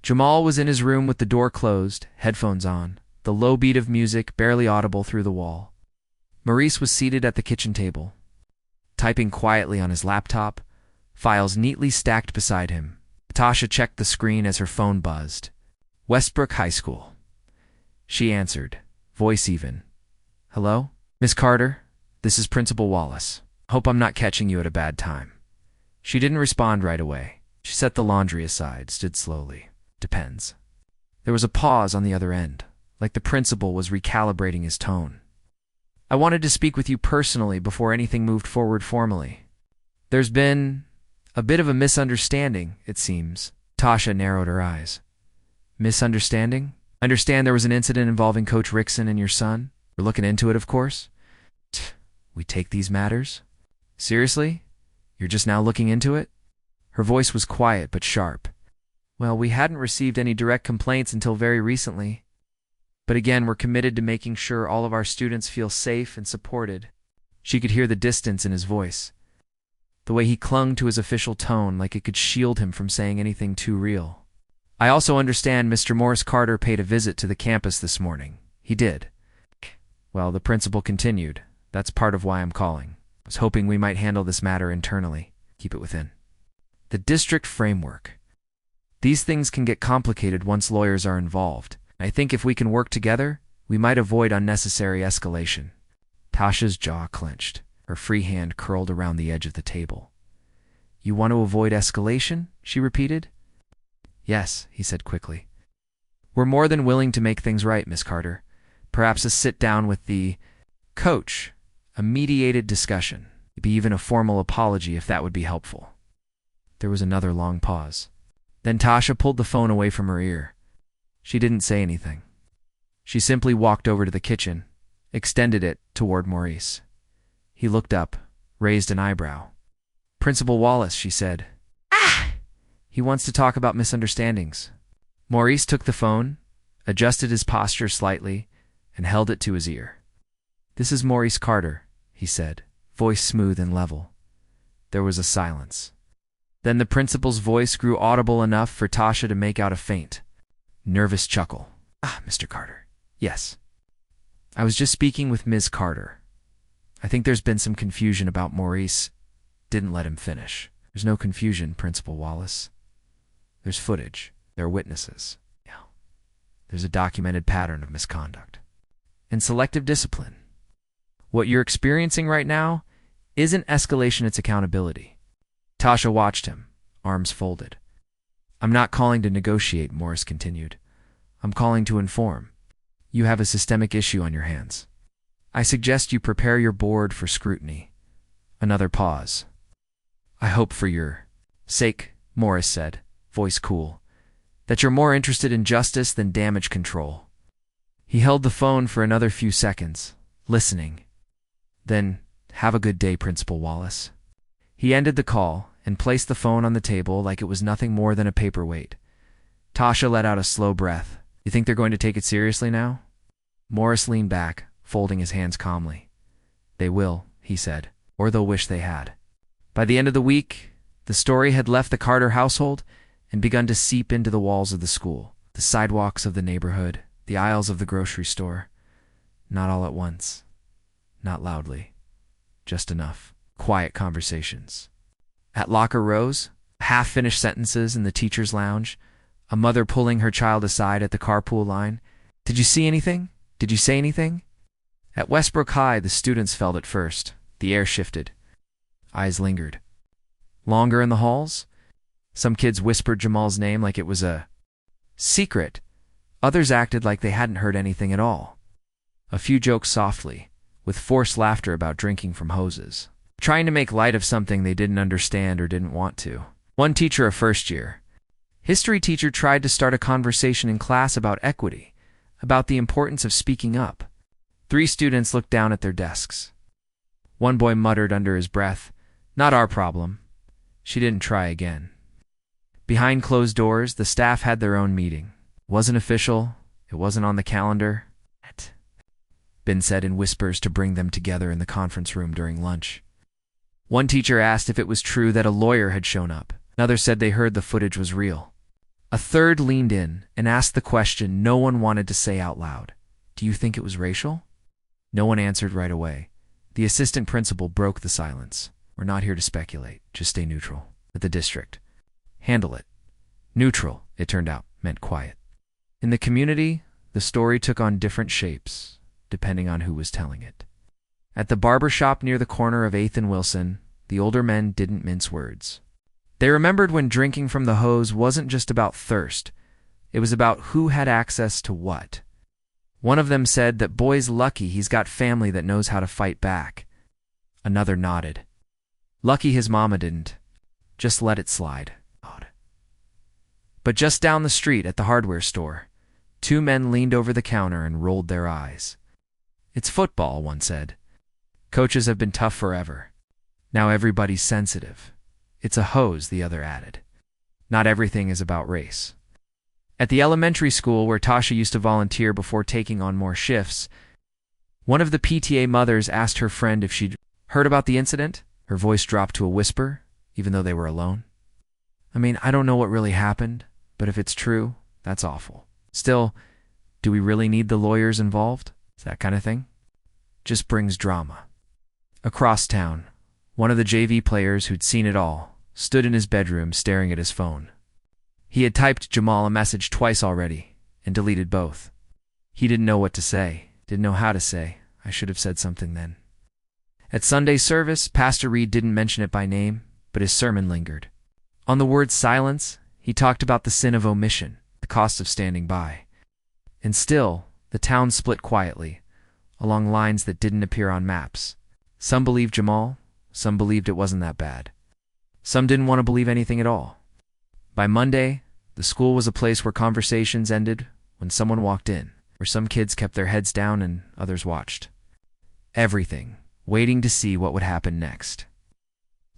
Jamal was in his room with the door closed, headphones on, the low beat of music barely audible through the wall. Maurice was seated at the kitchen table, typing quietly on his laptop, files neatly stacked beside him. Tasha checked the screen as her phone buzzed. Westbrook High School. She answered, voice even. Hello? Miss Carter, this is Principal Wallace. Hope I'm not catching you at a bad time. She didn't respond right away. She set the laundry aside, stood slowly. Depends. There was a pause on the other end, like the principal was recalibrating his tone. I wanted to speak with you personally before anything moved forward formally. There's been a bit of a misunderstanding, it seems. Tasha narrowed her eyes. Misunderstanding? I understand there was an incident involving Coach Rickson and your son. We're looking into it, of course. We take these matters? Seriously? You're just now looking into it? Her voice was quiet but sharp. Well, we hadn't received any direct complaints until very recently. But again, we're committed to making sure all of our students feel safe and supported. She could hear the distance in his voice, the way he clung to his official tone like it could shield him from saying anything too real. I also understand Mr. Morris Carter paid a visit to the campus this morning. He did. Well, the principal continued. That's part of why I'm calling. I was hoping we might handle this matter internally. Keep it within. The district framework. These things can get complicated once lawyers are involved. I think if we can work together, we might avoid unnecessary escalation. Tasha's jaw clenched. Her free hand curled around the edge of the table. You want to avoid escalation? She repeated. Yes, he said quickly. We're more than willing to make things right, Miss Carter. Perhaps a sit-down with the coach, a mediated discussion, maybe even a formal apology if that would be helpful. There was another long pause. Then Tasha pulled the phone away from her ear. She didn't say anything. She simply walked over to the kitchen, extended it toward Maurice. He looked up, raised an eyebrow. Principal Wallace, she said. Ah! He wants to talk about misunderstandings. Maurice took the phone, adjusted his posture slightly, and held it to his ear. This is Maurice Carter, he said, voice smooth and level. There was a silence. Then the principal's voice grew audible enough for Tasha to make out a faint, nervous chuckle. Ah, Mr. Carter. Yes. I was just speaking with Ms. Carter. I think there's been some confusion about Maurice. Didn't let him finish. There's no confusion, Principal Wallace. There's footage. There are witnesses. Yeah. There's a documented pattern of misconduct. And selective discipline. What you're experiencing right now isn't escalation, it's accountability. Tasha watched him, arms folded. I'm not calling to negotiate, Morris continued. I'm calling to inform. You have a systemic issue on your hands. I suggest you prepare your board for scrutiny. Another pause. I hope for your sake, Morris said, voice cool, that you're more interested in justice than damage control. He held the phone for another few seconds, listening. Then, have a good day, Principal Wallace. He ended the call and placed the phone on the table like it was nothing more than a paperweight. Tasha let out a slow breath. You think they're going to take it seriously now? Morris leaned back, folding his hands calmly. They will, he said, or they'll wish they had. By the end of the week, the story had left the Carter household and begun to seep into the walls of the school, the sidewalks of the neighborhood, the aisles of the grocery store. Not all at once. Not loudly. Just enough. Quiet conversations. At locker rows, half-finished sentences in the teacher's lounge, a mother pulling her child aside at the carpool line. Did you see anything? Did you say anything? At Westbrook High, the students felt it first. The air shifted. Eyes lingered. Longer in the halls? Some kids whispered Jamal's name like it was a secret. Others acted like they hadn't heard anything at all. A few joked softly, with forced laughter about drinking from hoses, trying to make light of something they didn't understand or didn't want to. One teacher, a first-year history teacher, tried to start a conversation in class about equity, about the importance of speaking up. 3 students looked down at their desks. One boy muttered under his breath, "Not our problem." She didn't try again. Behind closed doors, the staff had their own meeting. It wasn't official. It wasn't on the calendar. It been said in whispers to bring them together in the conference room during lunch. One teacher asked if it was true that a lawyer had shown up. Another said they heard the footage was real. A third leaned in and asked the question no one wanted to say out loud. Do you think it was racial? No one answered right away. The assistant principal broke the silence. We're not here to speculate. Just stay neutral. At the district. Handle it. Neutral, it turned out, meant quiet. In the community, the story took on different shapes, depending on who was telling it. At the barber shop near the corner of 8th and Wilson, the older men didn't mince words. They remembered when drinking from the hose wasn't just about thirst. It was about who had access to what. One of them said that boy's lucky he's got family that knows how to fight back. Another nodded. Lucky his mama didn't. Just let it slide. But just down the street at the hardware store, 2 men leaned over the counter and rolled their eyes. It's football, one said. Coaches have been tough forever. Now everybody's sensitive. It's a hose, the other added. Not everything is about race. At the elementary school where Tasha used to volunteer before taking on more shifts, one of the PTA mothers asked her friend if she'd heard about the incident. Her voice dropped to a whisper, even though they were alone. I mean, I don't know what really happened, but if it's true, that's awful. Still, do we really need the lawyers involved? It's that kind of thing. Just brings drama. Across town, one of the JV players who'd seen it all stood in his bedroom staring at his phone. He had typed Jamal a message twice already and deleted both. He didn't know what to say, didn't know how to say. I should have said something then. At Sunday service, Pastor Reed didn't mention it by name, but his sermon lingered. On the word silence, he talked about the sin of omission, the cost of standing by. And still, the town split quietly, along lines that didn't appear on maps. Some believed Jamal, some believed it wasn't that bad. Some didn't want to believe anything at all. By Monday, the school was a place where conversations ended when someone walked in, where some kids kept their heads down and others watched. Everything, waiting to see what would happen next.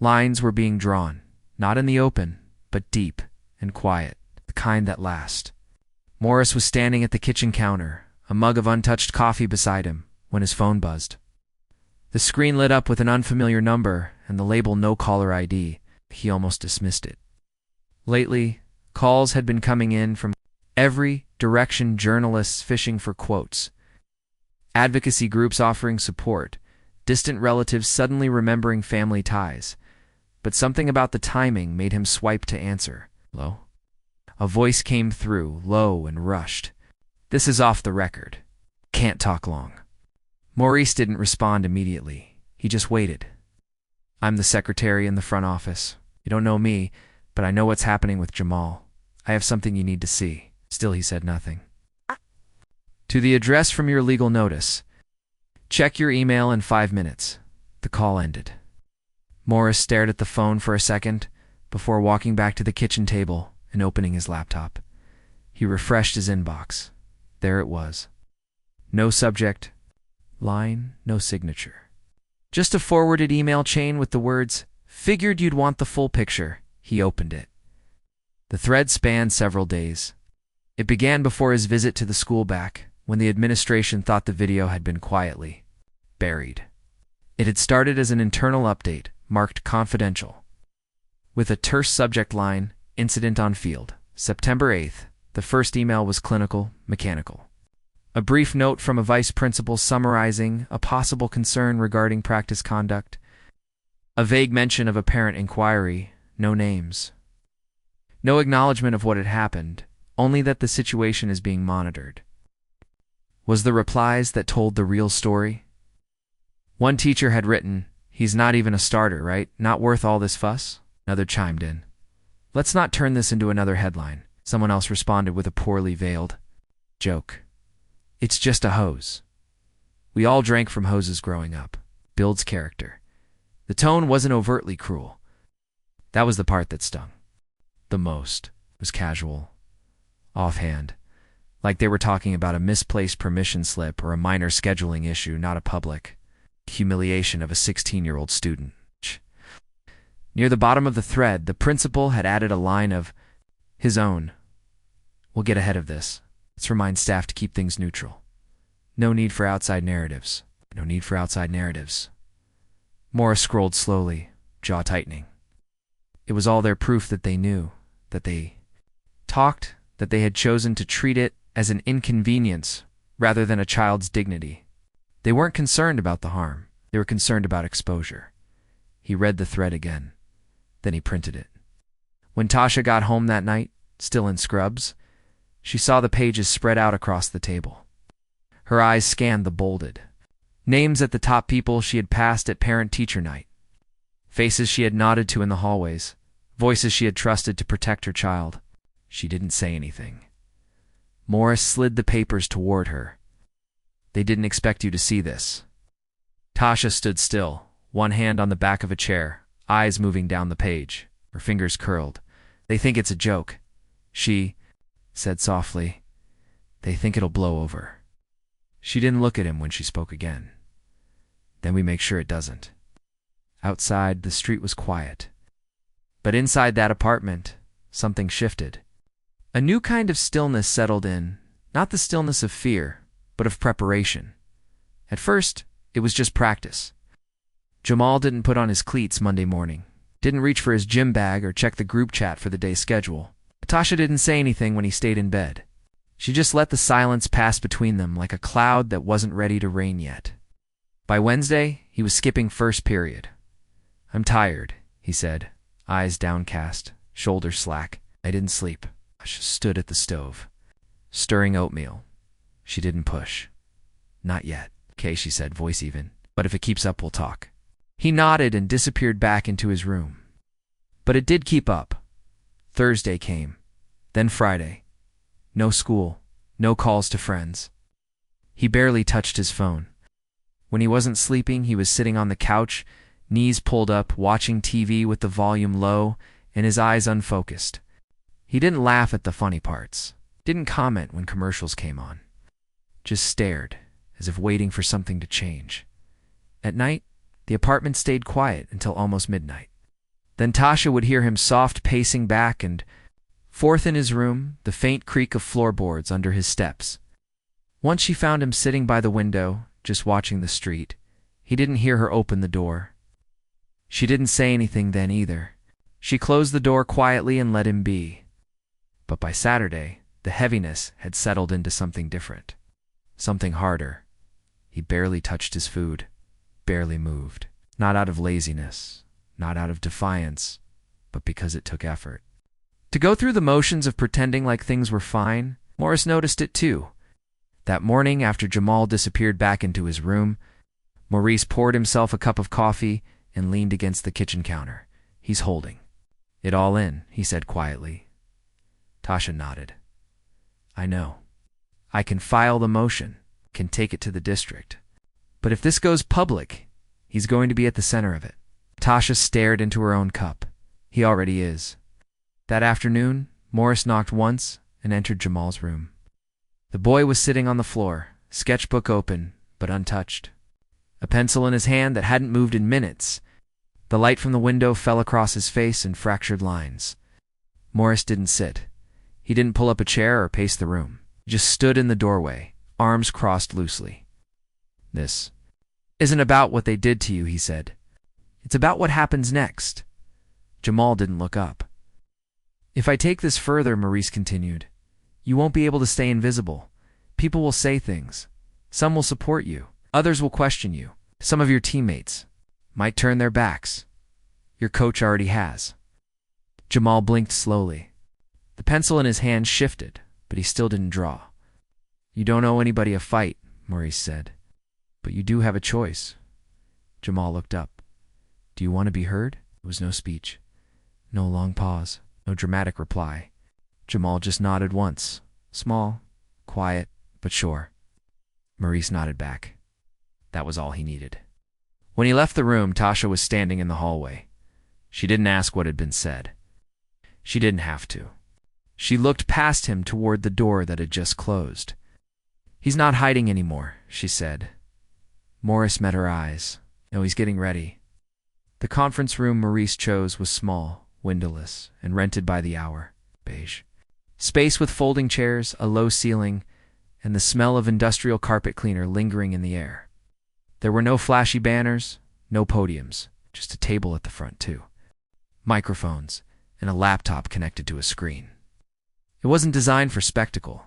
Lines were being drawn, not in the open, but deep and quiet, the kind that last. Morris was standing at the kitchen counter, a mug of untouched coffee beside him, when his phone buzzed. The screen lit up with an unfamiliar number and the label No Caller ID. He almost dismissed it. Lately, calls had been coming in from every direction, journalists fishing for quotes, advocacy groups offering support, distant relatives suddenly remembering family ties. But something about the timing made him swipe to answer. Hello? A voice came through, low and rushed. This is off the record. Can't talk long. Maurice didn't respond immediately. He just waited. I'm the secretary in the front office. You don't know me, but I know what's happening with Jamal. I have something you need to see. Still, he said nothing. To the address from your legal notice. Check your email in 5 minutes. The call ended. Morris stared at the phone for a second before walking back to the kitchen table and opening his laptop. He refreshed his inbox. There it was. No subject, line, no signature. Just a forwarded email chain with the words, "Figured you'd want the full picture." He opened it. The thread spanned several days. It began before his visit to the school back, when the administration thought the video had been quietly buried. It had started as an internal update, marked confidential, with a terse subject line, incident on field. September 8th, the first email was clinical, mechanical. A brief note from a vice principal summarizing a possible concern regarding practice conduct. A vague mention of a parent inquiry, no names. No acknowledgement of what had happened, only that the situation is being monitored. Was the replies that told the real story? One teacher had written, "He's not even a starter, right? Not worth all this fuss?" Another chimed in, "Let's not turn this into another headline." Someone else responded with a poorly veiled joke. "It's just a hose. We all drank from hoses growing up." Builds character. The tone wasn't overtly cruel. That was the part that stung. The most. It was casual, offhand, like they were talking about a misplaced permission slip or a minor scheduling issue, not a public humiliation of a 16-year-old student. Near the bottom of the thread, the principal had added a line of his own. "We'll get ahead of this. Let's remind staff to keep things neutral. No need for outside narratives. No need for outside narratives." Morris scrolled slowly, jaw tightening. It was all their proof that they knew, that they talked that they had chosen to treat it as an inconvenience rather than a child's dignity. They weren't concerned about the harm. They were concerned about exposure. He read the thread again. Then he printed it. When Tasha got home that night, still in scrubs, she saw the pages spread out across the table. Her eyes scanned the bolded names at the top, people she had passed at parent-teacher night, faces she had nodded to in the hallways, voices she had trusted to protect her child. She didn't say anything. Morris slid the papers toward her. They didn't expect you to see this. Tasha stood still, one hand on the back of a chair, eyes moving down the page, her fingers curled. They think it's a joke, she said softly. They think it'll blow over. She didn't look at him when she spoke again. Then we make sure it doesn't. Outside, the street was quiet. But inside that apartment, something shifted. A new kind of stillness settled in, not the stillness of fear, but of preparation. At first, it was just practice. Jamal didn't put on his cleats Monday morning, didn't reach for his gym bag or check the group chat for the day's schedule. Tasha didn't say anything when he stayed in bed. She just let the silence pass between them like a cloud that wasn't ready to rain yet. By Wednesday, he was skipping first period. I'm tired, he said, eyes downcast, shoulders slack. I didn't sleep. Tasha stood at the stove, stirring oatmeal. She didn't push. Not yet. Okay, she said, voice even. But if it keeps up, we'll talk. He nodded and disappeared back into his room. But it did keep up. Thursday came. Then Friday. No school. No calls to friends. He barely touched his phone. When he wasn't sleeping, he was sitting on the couch, knees pulled up, watching TV with the volume low and his eyes unfocused. He didn't laugh at the funny parts. Didn't comment when commercials came on. Just stared, as if waiting for something to change. At night, the apartment stayed quiet until almost midnight. Then Tasha would hear him soft pacing back and forth in his room, the faint creak of floorboards under his steps. Once she found him sitting by the window, just watching the street. He didn't hear her open the door. She didn't say anything then either. She closed the door quietly and let him be. But by Saturday, the heaviness had settled into something different. Something harder. He barely touched his food, barely moved. Not out of laziness, not out of defiance, but because it took effort. To go through the motions of pretending like things were fine, Morris noticed it too. That morning, after Jamal disappeared back into his room, Maurice poured himself a cup of coffee and leaned against the kitchen counter. He's holding it all in, he said quietly. Tasha nodded. I know. I can file the motion, can take it to the district. But if this goes public, he's going to be at the center of it. Tasha stared into her own cup. He already is. That afternoon, Morris knocked once and entered Jamal's room. The boy was sitting on the floor, sketchbook open, but untouched. A pencil in his hand that hadn't moved in minutes. The light from the window fell across his face in fractured lines. Morris didn't sit. He didn't pull up a chair or pace the room. He just stood in the doorway, arms crossed loosely. This isn't about what they did to you, he said. It's about what happens next. Jamal didn't look up. If I take this further, Maurice continued, you won't be able to stay invisible. People will say things. Some will support you. Others will question you. Some of your teammates might turn their backs. Your coach already has. Jamal blinked slowly. The pencil in his hand shifted, but he still didn't draw. You don't owe anybody a fight, Maurice said. But you do have a choice. Jamal looked up. Do you want to be heard? There was no speech. No long pause. No dramatic reply. Jamal just nodded once. Small, quiet, but sure. Maurice nodded back. That was all he needed. When he left the room, Tasha was standing in the hallway. She didn't ask what had been said. She didn't have to. She looked past him toward the door that had just closed. He's not hiding anymore, she said. Morris met her eyes. No, he's getting ready. The conference room Maurice chose was small, windowless, and rented by the hour. Beige. Space with folding chairs, a low ceiling, and the smell of industrial carpet cleaner lingering in the air. There were no flashy banners, no podiums, just a table at the front too. Microphones, and a laptop connected to a screen. It wasn't designed for spectacle.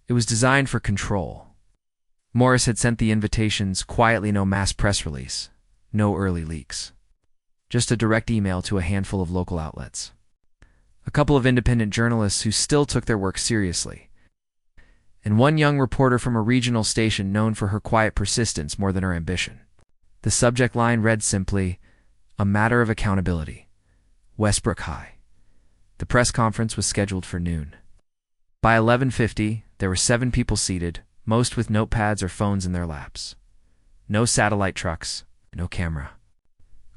It was designed for control. Morris had sent the invitations quietly, no mass press release, no early leaks. Just a direct email to a handful of local outlets. A couple of independent journalists who still took their work seriously. And one young reporter from a regional station known for her quiet persistence more than her ambition. The subject line read simply, "A matter of accountability. Westbrook High." The press conference was scheduled for noon. By 11:50, there were 7 people seated, most with notepads or phones in their laps. No satellite trucks, no camera.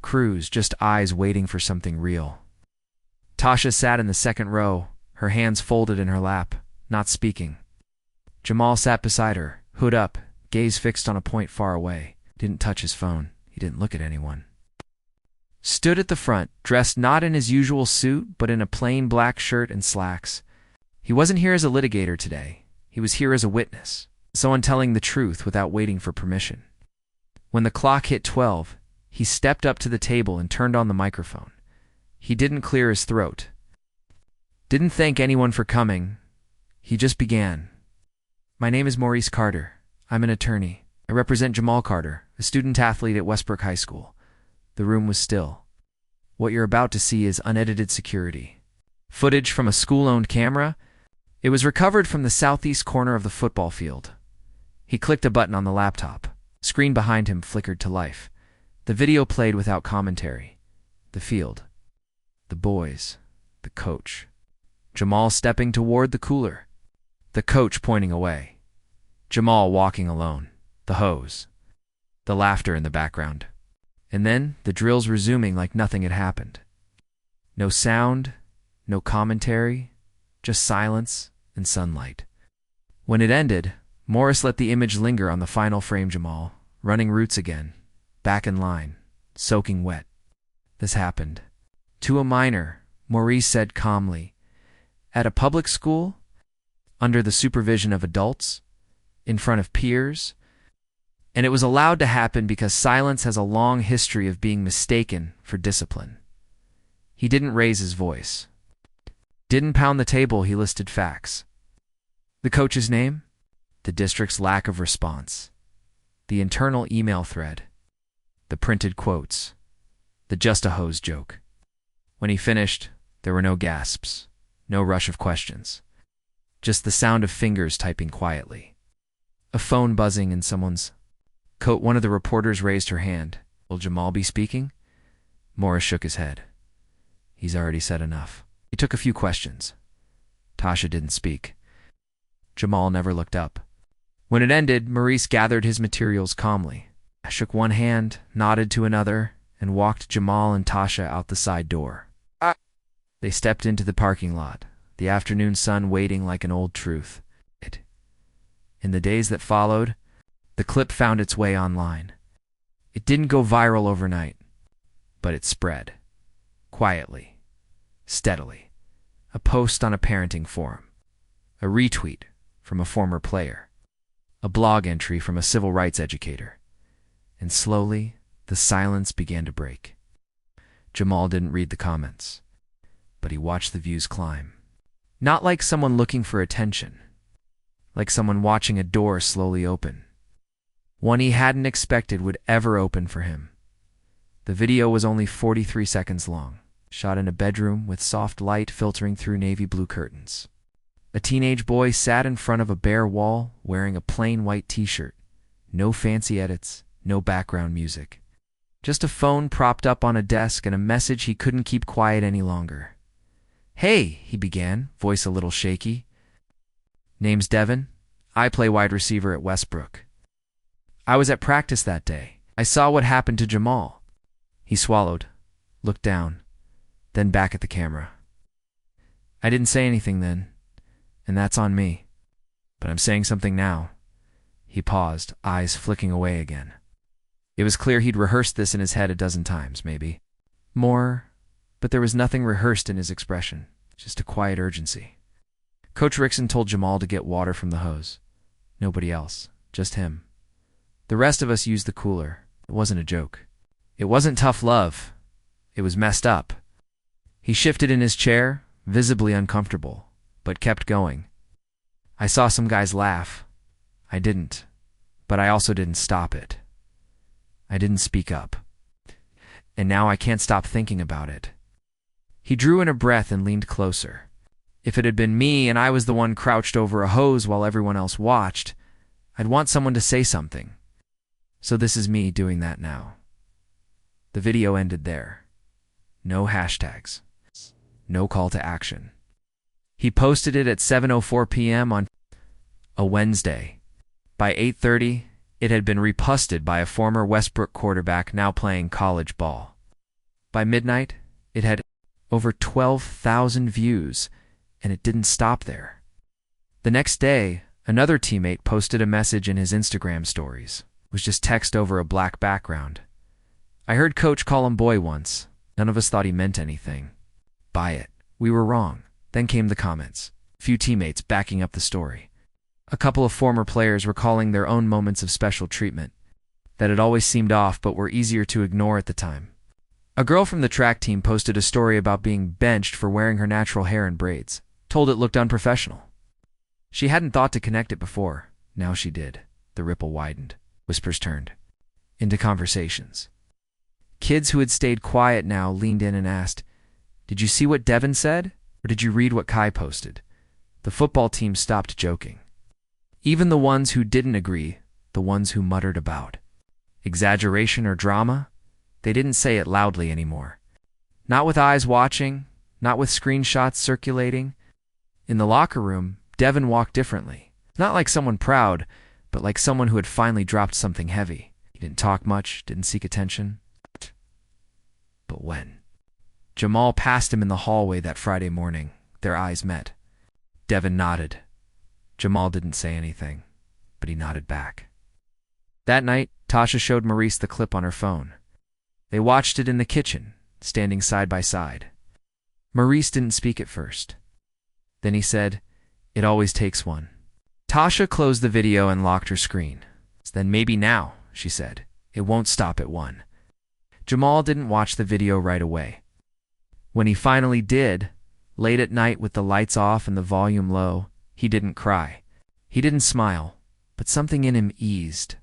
Crews, just eyes waiting for something real. Tasha sat in the second row, her hands folded in her lap, not speaking. Jamal sat beside her, hood up, gaze fixed on a point far away. Didn't touch his phone. He didn't look at anyone. Stood at the front, dressed not in his usual suit, but in a plain black shirt and slacks. He wasn't here as a litigator today. He was here as a witness, someone telling the truth without waiting for permission. When the clock hit 12, he stepped up to the table and turned on the microphone. He didn't clear his throat. Didn't thank anyone for coming. He just began. "My name is Maurice Carter. I'm an attorney. I represent Jamal Carter, a student athlete at Westbrook High School." The room was still. What you're about to see is unedited security. Footage from a school-owned camera. It was recovered from the southeast corner of the football field. He clicked a button on the laptop. Screen behind him flickered to life. The video played without commentary. The field. The boys. The coach. Jamal stepping toward the cooler. The coach pointing away. Jamal walking alone. The hose. The laughter in the background. And then the drills resuming like nothing had happened. No sound, no commentary, just silence and sunlight. When it ended, Morris let the image linger on the final frame. Jamal, running routes again, back in line, soaking wet. This happened. To a minor, Maurice said calmly. At a public school? Under the supervision of adults? In front of peers? And it was allowed to happen because silence has a long history of being mistaken for discipline. He didn't raise his voice. Didn't pound the table. He listed facts. The coach's name? The district's lack of response. The internal email thread. The printed quotes. The just a hose joke. When he finished, there were no gasps, no rush of questions. Just the sound of fingers typing quietly. A phone buzzing in someone's coat. One of the reporters raised her hand. Will Jamal be speaking? Morris shook his head. He's already said enough. He took a few questions. Tasha didn't speak. Jamal never looked up. When it ended, Maurice gathered his materials calmly, shook one hand, nodded to another, and walked Jamal and Tasha out the side door. They stepped into the parking lot, the afternoon sun waiting like an old truth. In the days that followed, the clip found its way online. It didn't go viral overnight, but it spread. Quietly. Steadily. A post on a parenting forum. A retweet from a former player. A blog entry from a civil rights educator. And slowly, the silence began to break. Jamal didn't read the comments, but he watched the views climb. Not like someone looking for attention. Like someone watching a door slowly open. One he hadn't expected would ever open for him. The video was only 43 seconds long, shot in a bedroom with soft light filtering through navy blue curtains. A teenage boy sat in front of a bare wall wearing a plain white t-shirt. No fancy edits, no background music. Just a phone propped up on a desk and a message he couldn't keep quiet any longer. "Hey," he began, voice a little shaky. "Name's Devin. I play wide receiver at Westbrook. I was at practice that day. I saw what happened to Jamal." He swallowed, looked down, then back at the camera. "I didn't say anything then, and that's on me. But I'm saying something now." He paused, eyes flicking away again. It was clear he'd rehearsed this in his head a dozen times, maybe. More, but there was nothing rehearsed in his expression, just a quiet urgency. Coach Rickson told Jamal to get water from the hose. Nobody else, just him. The rest of us used the cooler. It wasn't a joke. It wasn't tough love. It was messed up. He shifted in his chair, visibly uncomfortable. but kept going. I saw some guys laugh. I didn't, but I also didn't stop it. I didn't speak up. And now I can't stop thinking about it. He drew in a breath and leaned closer. If it had been me and I was the one crouched over a hose while everyone else watched, I'd want someone to say something. So this is me doing that now. The video ended there. No hashtags. No call to action. He posted it at 7:04 p.m. on a Wednesday. By 8:30, it had been reposted by a former Westbrook quarterback now playing college ball. By midnight, it had over 12,000 views, and it didn't stop there. The next day, another teammate posted a message in his Instagram stories. It was just text over a black background. I heard Coach call him boy once. None of us thought he meant anything. Buy it. We were wrong. Then came the comments. Few teammates backing up the story. A couple of former players recalling their own moments of special treatment that had always seemed off but were easier to ignore at the time. A girl from the track team posted a story about being benched for wearing her natural hair in braids, told it looked unprofessional. She hadn't thought to connect it before. Now she did. The ripple widened. Whispers turned into conversations. Kids who had stayed quiet now leaned in and asked, "Did you see what Devin said? Or did you read what Kai posted?" The football team stopped joking. Even the ones who didn't agree, the ones who muttered about exaggeration or drama, they didn't say it loudly anymore. Not with eyes watching, not with screenshots circulating. In the locker room, Devin walked differently. Not like someone proud, but like someone who had finally dropped something heavy. He didn't talk much, didn't seek attention. But when Jamal passed him in the hallway that Friday morning, their eyes met. Devin nodded. Jamal didn't say anything, but he nodded back. That night, Tasha showed Maurice the clip on her phone. They watched it in the kitchen, standing side by side. Maurice didn't speak at first. Then he said, "It always takes one." Tasha closed the video and locked her screen. "Then maybe now," she said. "It won't stop at one." Jamal didn't watch the video right away. When he finally did, late at night with the lights off and the volume low, he didn't cry. He didn't smile, but something in him eased.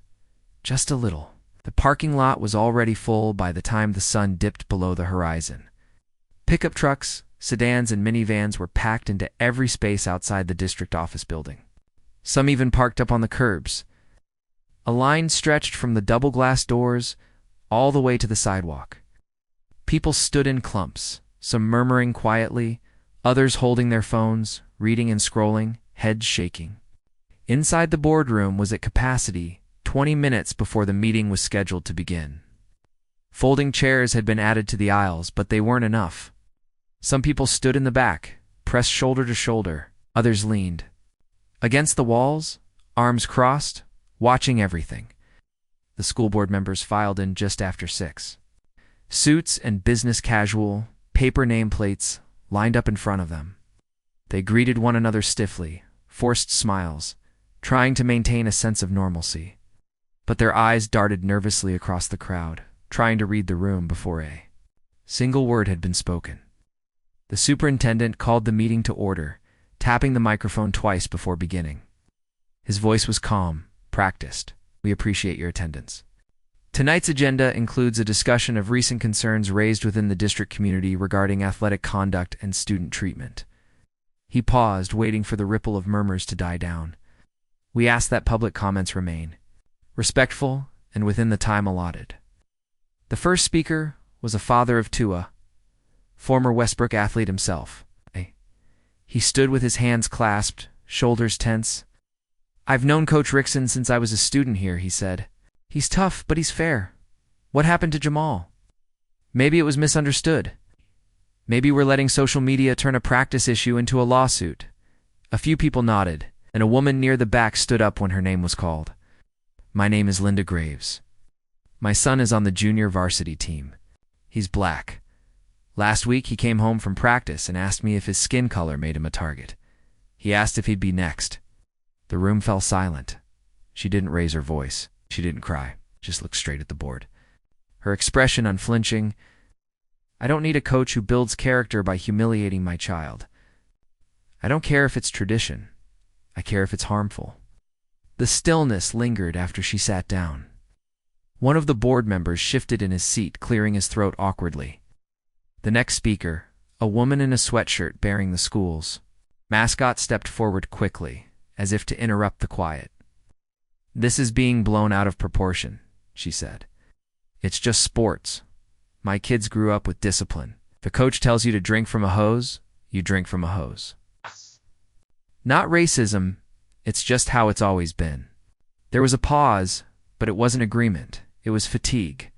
Just a little. The parking lot was already full by the time the sun dipped below the horizon. Pickup trucks, sedans, and minivans were packed into every space outside the district office building. Some even parked up on the curbs. A line stretched from the double-glass doors all the way to the sidewalk. People stood in clumps, some murmuring quietly, others holding their phones, reading and scrolling, heads shaking. Inside the boardroom was at capacity 20 minutes before the meeting was scheduled to begin. Folding chairs had been added to the aisles, but they weren't enough. Some people stood in the back, pressed shoulder to shoulder. Others leaned against the walls, arms crossed, watching everything. The school board members filed in just after 6. Suits and business casual, paper nameplates lined up in front of them. They greeted one another stiffly, forced smiles, trying to maintain a sense of normalcy. But their eyes darted nervously across the crowd, trying to read the room before a single word had been spoken. The superintendent called the meeting to order, tapping the microphone twice before beginning. His voice was calm, practiced. "We appreciate your attendance. Tonight's agenda includes a discussion of recent concerns raised within the district community regarding athletic conduct and student treatment." He paused, waiting for the ripple of murmurs to die down. "We ask that public comments remain respectful and within the time allotted." The first speaker was a father of two, former Westbrook athlete himself. He stood with his hands clasped, shoulders tense. "I've known Coach Rickson since I was a student here," he said. "He's tough, but he's fair. What happened to Jamal? Maybe it was misunderstood. Maybe we're letting social media turn a practice issue into a lawsuit." A few people nodded, and a woman near the back stood up when her name was called. "My name is Linda Graves. My son is on the junior varsity team. He's black. Last week he came home from practice and asked me if his skin color made him a target. He asked if he'd be next." The room fell silent. She didn't raise her voice. She didn't cry, just looked straight at the board. Her expression unflinching. "I don't need a coach who builds character by humiliating my child. I don't care if it's tradition. I care if it's harmful. The stillness lingered after she sat down. One of the board members shifted in his seat, clearing his throat awkwardly. The next speaker, a woman in a sweatshirt bearing the school's mascot, stepped forward quickly, as if to interrupt the quiet. "This is being blown out of proportion," she said. "It's just sports. My kids grew up with discipline. If a coach tells you to drink from a hose, you drink from a hose. Not racism, it's just how it's always been." There was a pause, but it wasn't agreement. It was fatigue.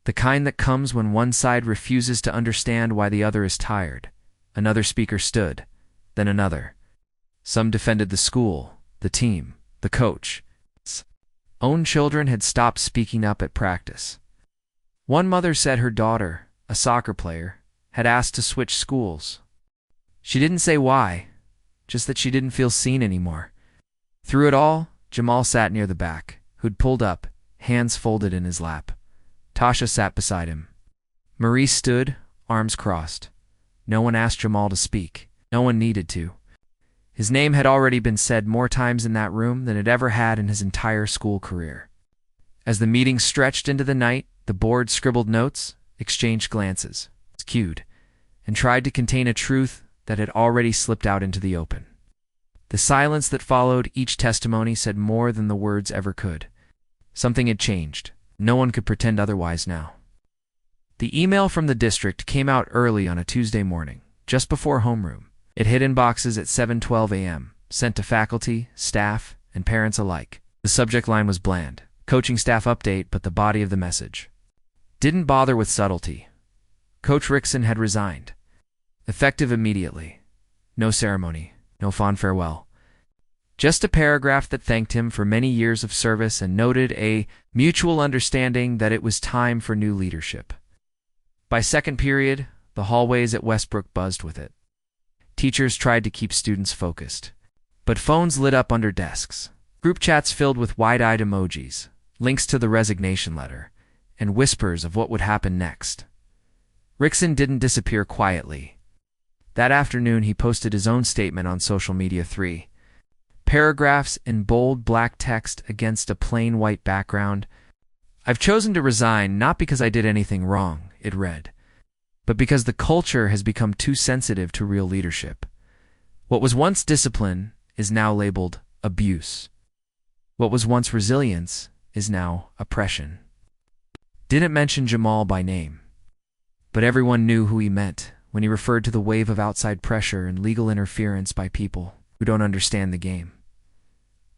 The kind that comes when one side refuses to understand why the other is tired. Another speaker stood, then another. Some defended the school, the team, the coach. Own children had stopped speaking up at practice. One mother said her daughter, a soccer player, had asked to switch schools. She didn't say why, just that she didn't feel seen anymore. Through it all, Jamal sat near the back, who'd pulled up, hands folded in his lap. Tasha sat beside him. Maurice stood, arms crossed. No one asked Jamal to speak. No one needed to. His name had already been said more times in that room than it ever had in his entire school career. As the meeting stretched into the night, the board scribbled notes, exchanged glances, cued, and tried to contain a truth that had already slipped out into the open. The silence that followed each testimony said more than the words ever could. Something had changed. No one could pretend otherwise now. The email from the district came out early on a Tuesday morning, just before homeroom. It hit in boxes at 7:12 a.m., sent to faculty, staff, and parents alike. The subject line was bland, coaching staff update, but the body of the message didn't bother with subtlety. Coach Rickson had resigned. Effective immediately. No ceremony, no fond farewell. Just a paragraph that thanked him for many years of service and noted a mutual understanding that it was time for new leadership. By second period, the hallways at Westbrook buzzed with it. Teachers tried to keep students focused, but phones lit up under desks. Group chats filled with wide-eyed emojis, links to the resignation letter, and whispers of what would happen next. Rickson didn't disappear quietly. That afternoon, he posted his own statement on social media. 3 paragraphs in bold black text against a plain white background. "I've chosen to resign not because I did anything wrong," it read, "but because the culture has become too sensitive to real leadership. What was once discipline is now labeled abuse. What was once resilience is now oppression." Didn't mention Jamal by name, but everyone knew who he meant when he referred to the wave of outside pressure and legal interference by people who don't understand the game.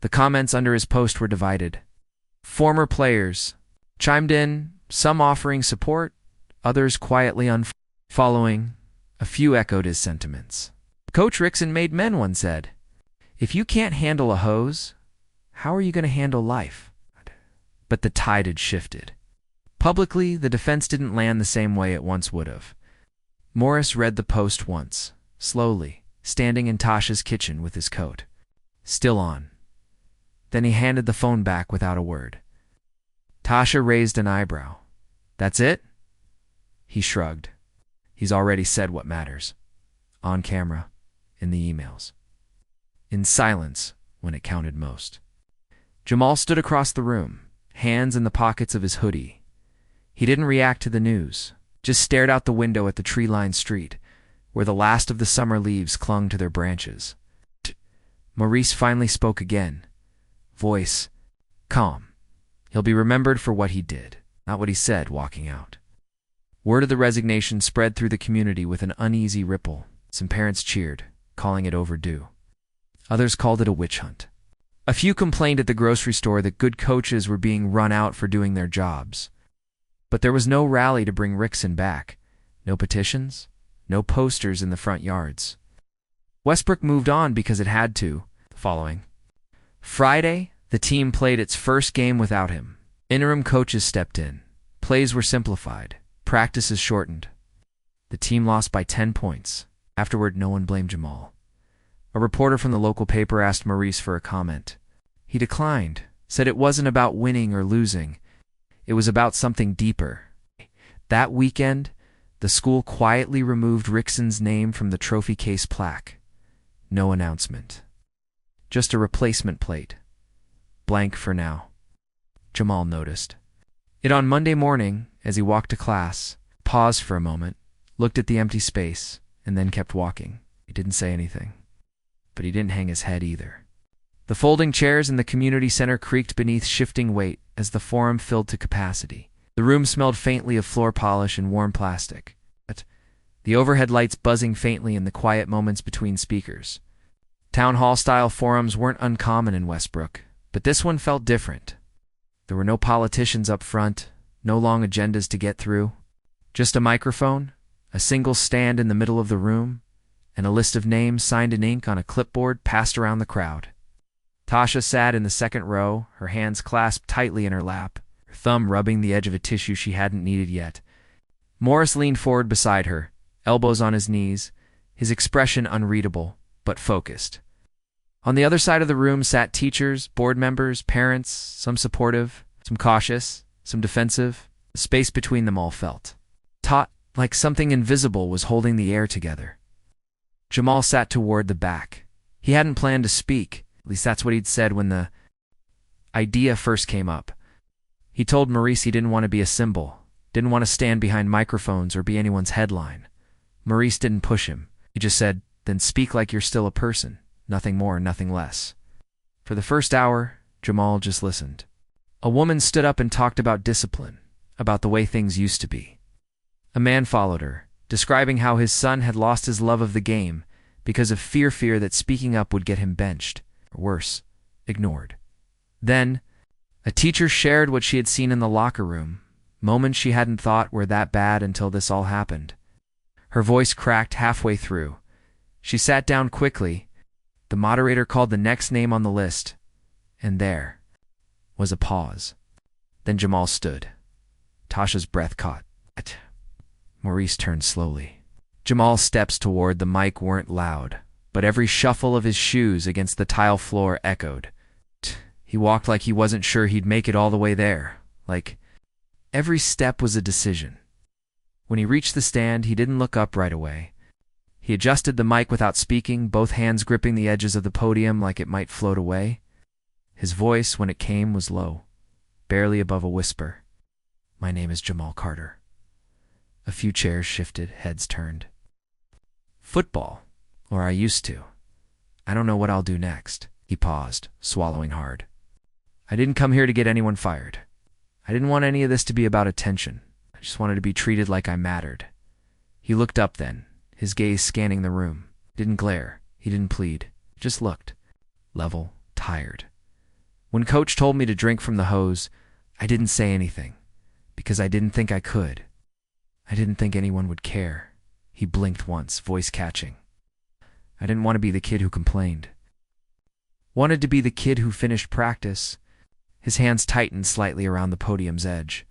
The comments under his post were divided. Former players chimed in, some offering support, others quietly unfollowing. A few echoed his sentiments. "Coach Rickson made men," one said. "If you can't handle a hose, how are you going to handle life?" But the tide had shifted. Publicly, the defense didn't land the same way it once would have. Morris read the post once, slowly, standing in Tasha's kitchen with his coat still on. Then he handed the phone back without a word. Tasha raised an eyebrow. "That's it?" He shrugged. "He's already said what matters. On camera, in the emails. In silence, when it counted most." Jamal stood across the room, hands in the pockets of his hoodie. He didn't react to the news, just stared out the window at the tree-lined street, where the last of the summer leaves clung to their branches. Maurice finally spoke again, voice calm. He'll be remembered for what he did, not what he said walking out. Word of the resignation spread through the community with an uneasy ripple. Some parents cheered, calling it overdue. Others called it a witch hunt. A few complained at the grocery store that good coaches were being run out for doing their jobs. But there was no rally to bring Rickson back, no petitions, no posters in the front yards. Westbrook moved on because it had to. The following Friday, the team played its first game without him. Interim coaches stepped in. Plays were simplified. Practices shortened. The team lost by 10 points. Afterward, no one blamed Jamal. A reporter from the local paper asked Maurice for a comment. He declined, said it wasn't about winning or losing. It was about something deeper. That weekend, the school quietly removed Rickson's name from the trophy case plaque. No announcement. Just a replacement plate. Blank for now. Jamal noticed it on Monday morning as he walked to class, paused for a moment, looked at the empty space, and then kept walking. He didn't say anything, but he didn't hang his head either. The folding chairs in the community center creaked beneath shifting weight as the forum filled to capacity. The room smelled faintly of floor polish and warm plastic, the overhead lights buzzing faintly in the quiet moments between speakers. Town hall-style forums weren't uncommon in Westbrook, but this one felt different. There were no politicians up front, no long agendas to get through. Just a microphone, a single stand in the middle of the room, and a list of names signed in ink on a clipboard passed around the crowd. Tasha sat in the second row, her hands clasped tightly in her lap, her thumb rubbing the edge of a tissue she hadn't needed yet. Morris leaned forward beside her, elbows on his knees, his expression unreadable, but focused. On the other side of the room sat teachers, board members, parents, some supportive, some cautious, some defensive. The space between them all felt taut, like something invisible was holding the air together. Jamal sat toward the back. He hadn't planned to speak, at least that's what he'd said when the idea first came up. He told Maurice he didn't want to be a symbol, didn't want to stand behind microphones or be anyone's headline. Maurice didn't push him. He just said, "Then speak like you're still a person. Nothing more, nothing less." For the first hour, Jamal just listened. A woman stood up and talked about discipline, about the way things used to be. A man followed her, describing how his son had lost his love of the game because of fear that speaking up would get him benched, or worse, ignored. Then, a teacher shared what she had seen in the locker room, moments she hadn't thought were that bad until this all happened. Her voice cracked halfway through. She sat down quickly. The moderator called the next name on the list, and there was a pause. Then Jamal stood. Tasha's breath caught. Maurice turned slowly. Jamal's steps toward the mic weren't loud, but every shuffle of his shoes against the tile floor echoed. He walked like he wasn't sure he'd make it all the way there, like every step was a decision. When he reached the stand, he didn't look up right away. He adjusted the mic without speaking, both hands gripping the edges of the podium like it might float away. His voice, when it came, was low, barely above a whisper. "My name is Jamal Carter." A few chairs shifted, heads turned. "Football, or I used to. I don't know what I'll do next." He paused, swallowing hard. "I didn't come here to get anyone fired. I didn't want any of this to be about attention. I just wanted to be treated like I mattered." He looked up then, his gaze scanning the room. He didn't glare. He didn't plead. He just looked. Level, tired. "When Coach told me to drink from the hose, I didn't say anything, because I didn't think I could. I didn't think anyone would care." He blinked once, voice catching. "I didn't want to be the kid who complained. Wanted to be the kid who finished practice." His hands tightened slightly around the podium's edge.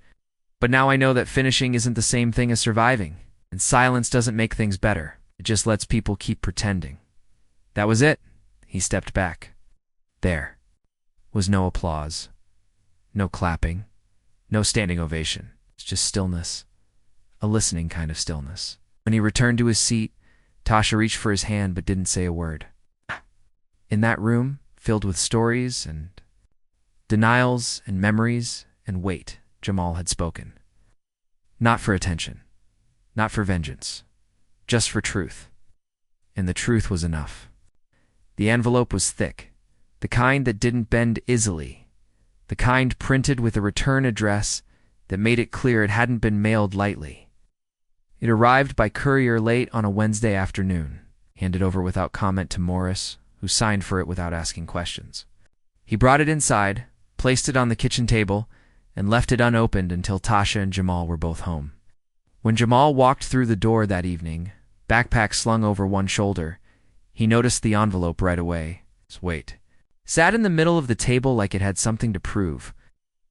"But now I know that finishing isn't the same thing as surviving, and silence doesn't make things better. It just lets people keep pretending." That was it. He stepped back. There was no applause, no clapping, no standing ovation. It's just stillness, a listening kind of stillness. When he returned to his seat, Tasha reached for his hand but didn't say a word. In that room, filled with stories and denials and memories and weight, Jamal had spoken. Not for attention, not for vengeance, just for truth. And the truth was enough. The envelope was thick, the kind that didn't bend easily, the kind printed with a return address that made it clear it hadn't been mailed lightly. It arrived by courier late on a Wednesday afternoon, handed over without comment to Morris, who signed for it without asking questions. He brought it inside, placed it on the kitchen table, and left it unopened until Tasha and Jamal were both home. When Jamal walked through the door that evening, backpack slung over one shoulder, he noticed the envelope right away. Wait. Sat in the middle of the table like it had something to prove.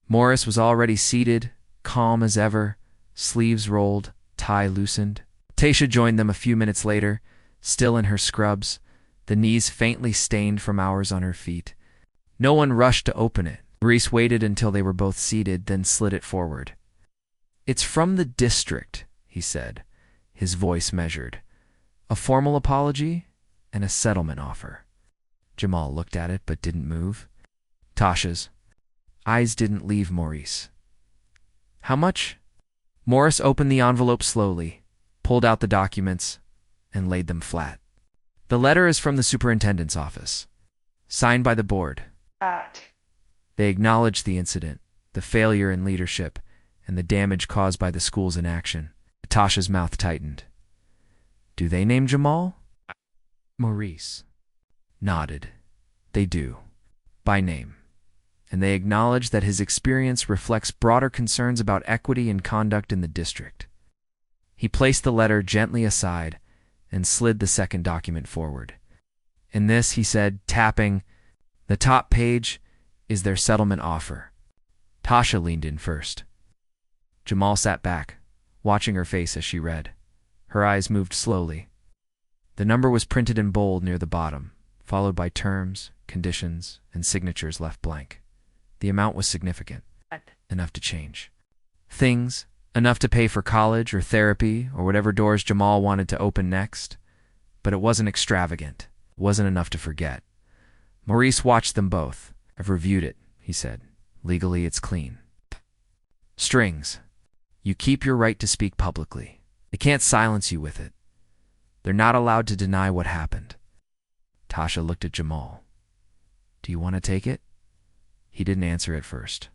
Morris was already seated, calm as ever, sleeves rolled, tie loosened. Tasha joined them a few minutes later, still in her scrubs, the knees faintly stained from hours on her feet. No one rushed to open it. Maurice waited until they were both seated, then slid it forward. "It's from the district," he said, his voice measured. "A formal apology? and a settlement offer. Jamal looked at it but didn't move. Tasha's eyes didn't leave Maurice. How much? Morris opened the envelope slowly, pulled out the documents, and laid them flat. The letter is from the superintendent's office, signed by the board. They acknowledged the incident, the failure in leadership, and the damage caused by the school's inaction. Tasha's mouth tightened. Do they name Jamal? Maurice nodded. They do, by name. And they acknowledge that his experience reflects broader concerns about equity and conduct in the district. He placed the letter gently aside and slid the second document forward. In this, he said, tapping, the top page is their settlement offer. Tasha leaned in first. Jamal sat back, watching her face as she read. Her eyes moved slowly. The number was printed in bold near the bottom, followed by terms, conditions, and signatures left blank. The amount was significant, enough to change things, enough to pay for college or therapy or whatever doors Jamal wanted to open next. But it wasn't extravagant. It wasn't enough to forget. Maurice watched them both. I've reviewed it, he said. Legally, it's clean. Strings. You keep your right to speak publicly. They can't silence you with it. They're not allowed to deny what happened. Tasha looked at Jamal. Do you want to take it? He didn't answer at first.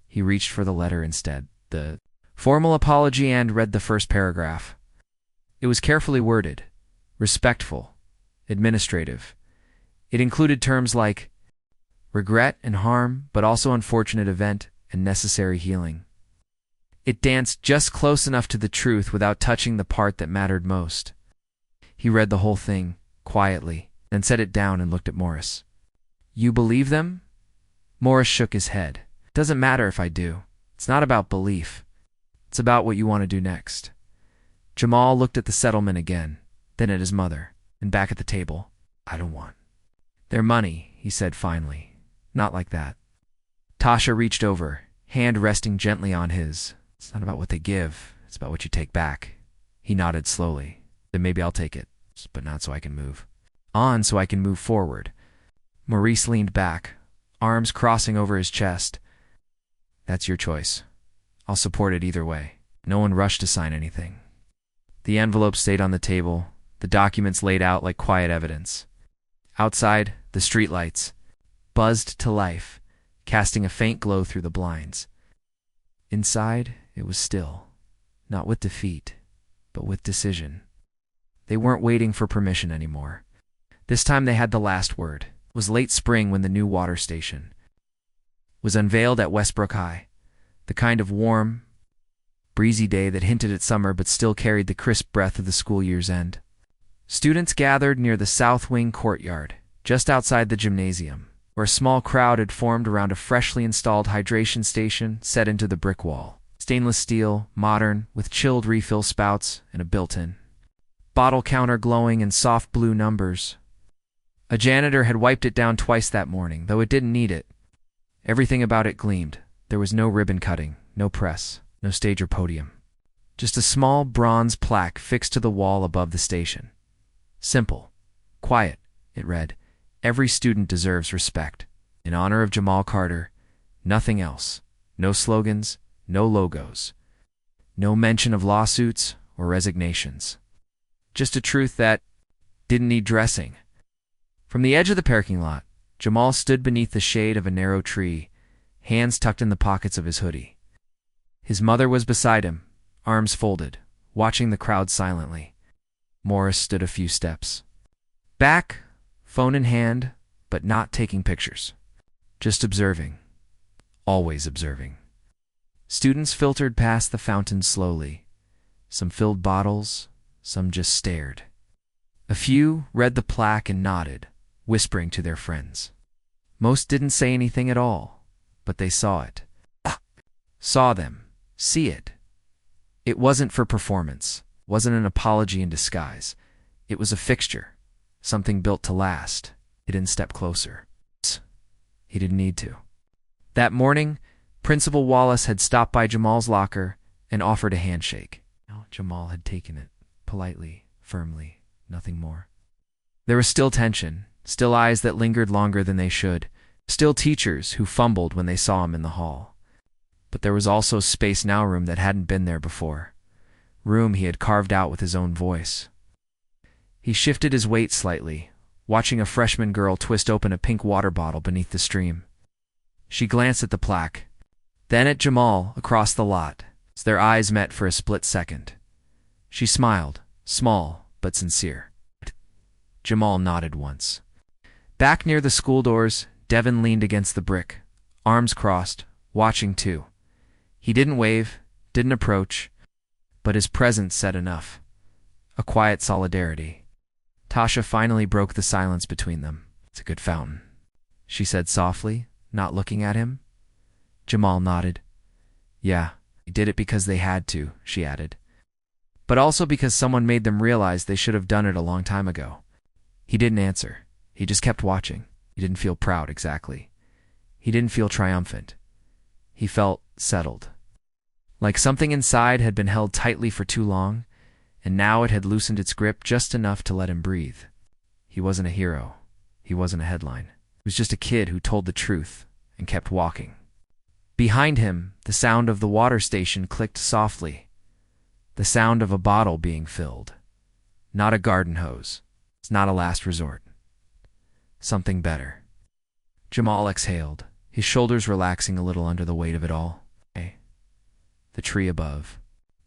He reached for the letter instead, the formal apology, and read the first paragraph. It was carefully worded, respectful, administrative. It included terms like regret and harm, but also unfortunate event and necessary healing. It danced just close enough to the truth without touching the part that mattered most. He read the whole thing, quietly, then set it down and looked at Morris. You believe them? Morris shook his head. Doesn't matter if I do. It's not about belief. It's about what you want to do next. Jamal looked at the settlement again, then at his mother, and back at the table. I don't want their money, he said finally. Not like that. Tasha reached over, hand resting gently on his. It's not about what they give. It's about what you take back. He nodded slowly. Then maybe I'll take it, but not so I can move on, so I can move forward. Maurice leaned back, arms crossing over his chest. That's your choice. I'll support it either way. No one rushed to sign anything. The envelope stayed on the table, the documents laid out like quiet evidence. Outside, the streetlights buzzed to life, casting a faint glow through the blinds. Inside, it was still, not with defeat, but with decision. They weren't waiting for permission anymore. This time they had the last word. It was late spring when the new water station was unveiled at Westbrook High, the kind of warm, breezy day that hinted at summer but still carried the crisp breath of the school year's end. Students gathered near the south wing courtyard, just outside the gymnasium, where a small crowd had formed around a freshly installed hydration station set into the brick wall. Stainless steel, modern, with chilled refill spouts and a built-in bottle counter glowing in soft blue numbers. A janitor had wiped it down twice that morning, though it didn't need it. Everything about it gleamed. There was no ribbon cutting, no press, no stage or podium. Just a small bronze plaque fixed to the wall above the station. Simple, quiet, it read. Every student deserves respect. In honor of Jamal Carter, nothing else. No slogans, no logos. No mention of lawsuits or resignations. Just a truth that didn't need dressing. From the edge of the parking lot, Jamal stood beneath the shade of a narrow tree, hands tucked in the pockets of his hoodie. His mother was beside him, arms folded, watching the crowd silently. Morris stood a few steps back, phone in hand, but not taking pictures. Just observing. Always observing. Students filtered past the fountain slowly. Some filled bottles, some just stared. A few read the plaque and nodded, whispering to their friends. Most didn't say anything at all, but they saw it. Saw them. See it. It wasn't for performance, wasn't an apology in disguise. It was a fixture, something built to last. He didn't step closer. He didn't need to. That morning, Principal Wallace had stopped by Jamal's locker and offered a handshake. Jamal had taken it, politely, firmly, nothing more. There was still tension, still eyes that lingered longer than they should, still teachers who fumbled when they saw him in the hall. But there was also space now, room that hadn't been there before. Room he had carved out with his own voice. He shifted his weight slightly, watching a freshman girl twist open a pink water bottle beneath the stream. She glanced at the plaque, then at Jamal across the lot, as their eyes met for a split second. She smiled, small but sincere. Jamal nodded once. Back near the school doors, Devin leaned against the brick, arms crossed, watching too. He didn't wave, didn't approach, but his presence said enough. A quiet solidarity. Tasha finally broke the silence between them. "It's a good fountain," she said softly, not looking at him. Jamal nodded. "Yeah, they did it because they had to," she added. "But also because someone made them realize they should have done it a long time ago." He didn't answer. He just kept watching. He didn't feel proud, exactly. He didn't feel triumphant. He felt settled. Like something inside had been held tightly for too long, and now it had loosened its grip just enough to let him breathe. He wasn't a hero. He wasn't a headline. He was just a kid who told the truth and kept walking. Behind him, the sound of the water station clicked softly. The sound of a bottle being filled. Not a garden hose. It's not a last resort. Something better. Jamal exhaled, his shoulders relaxing a little under the weight of it all. The tree above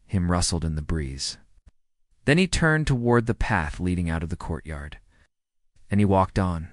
him rustled in the breeze. Then he turned toward the path leading out of the courtyard. And he walked on,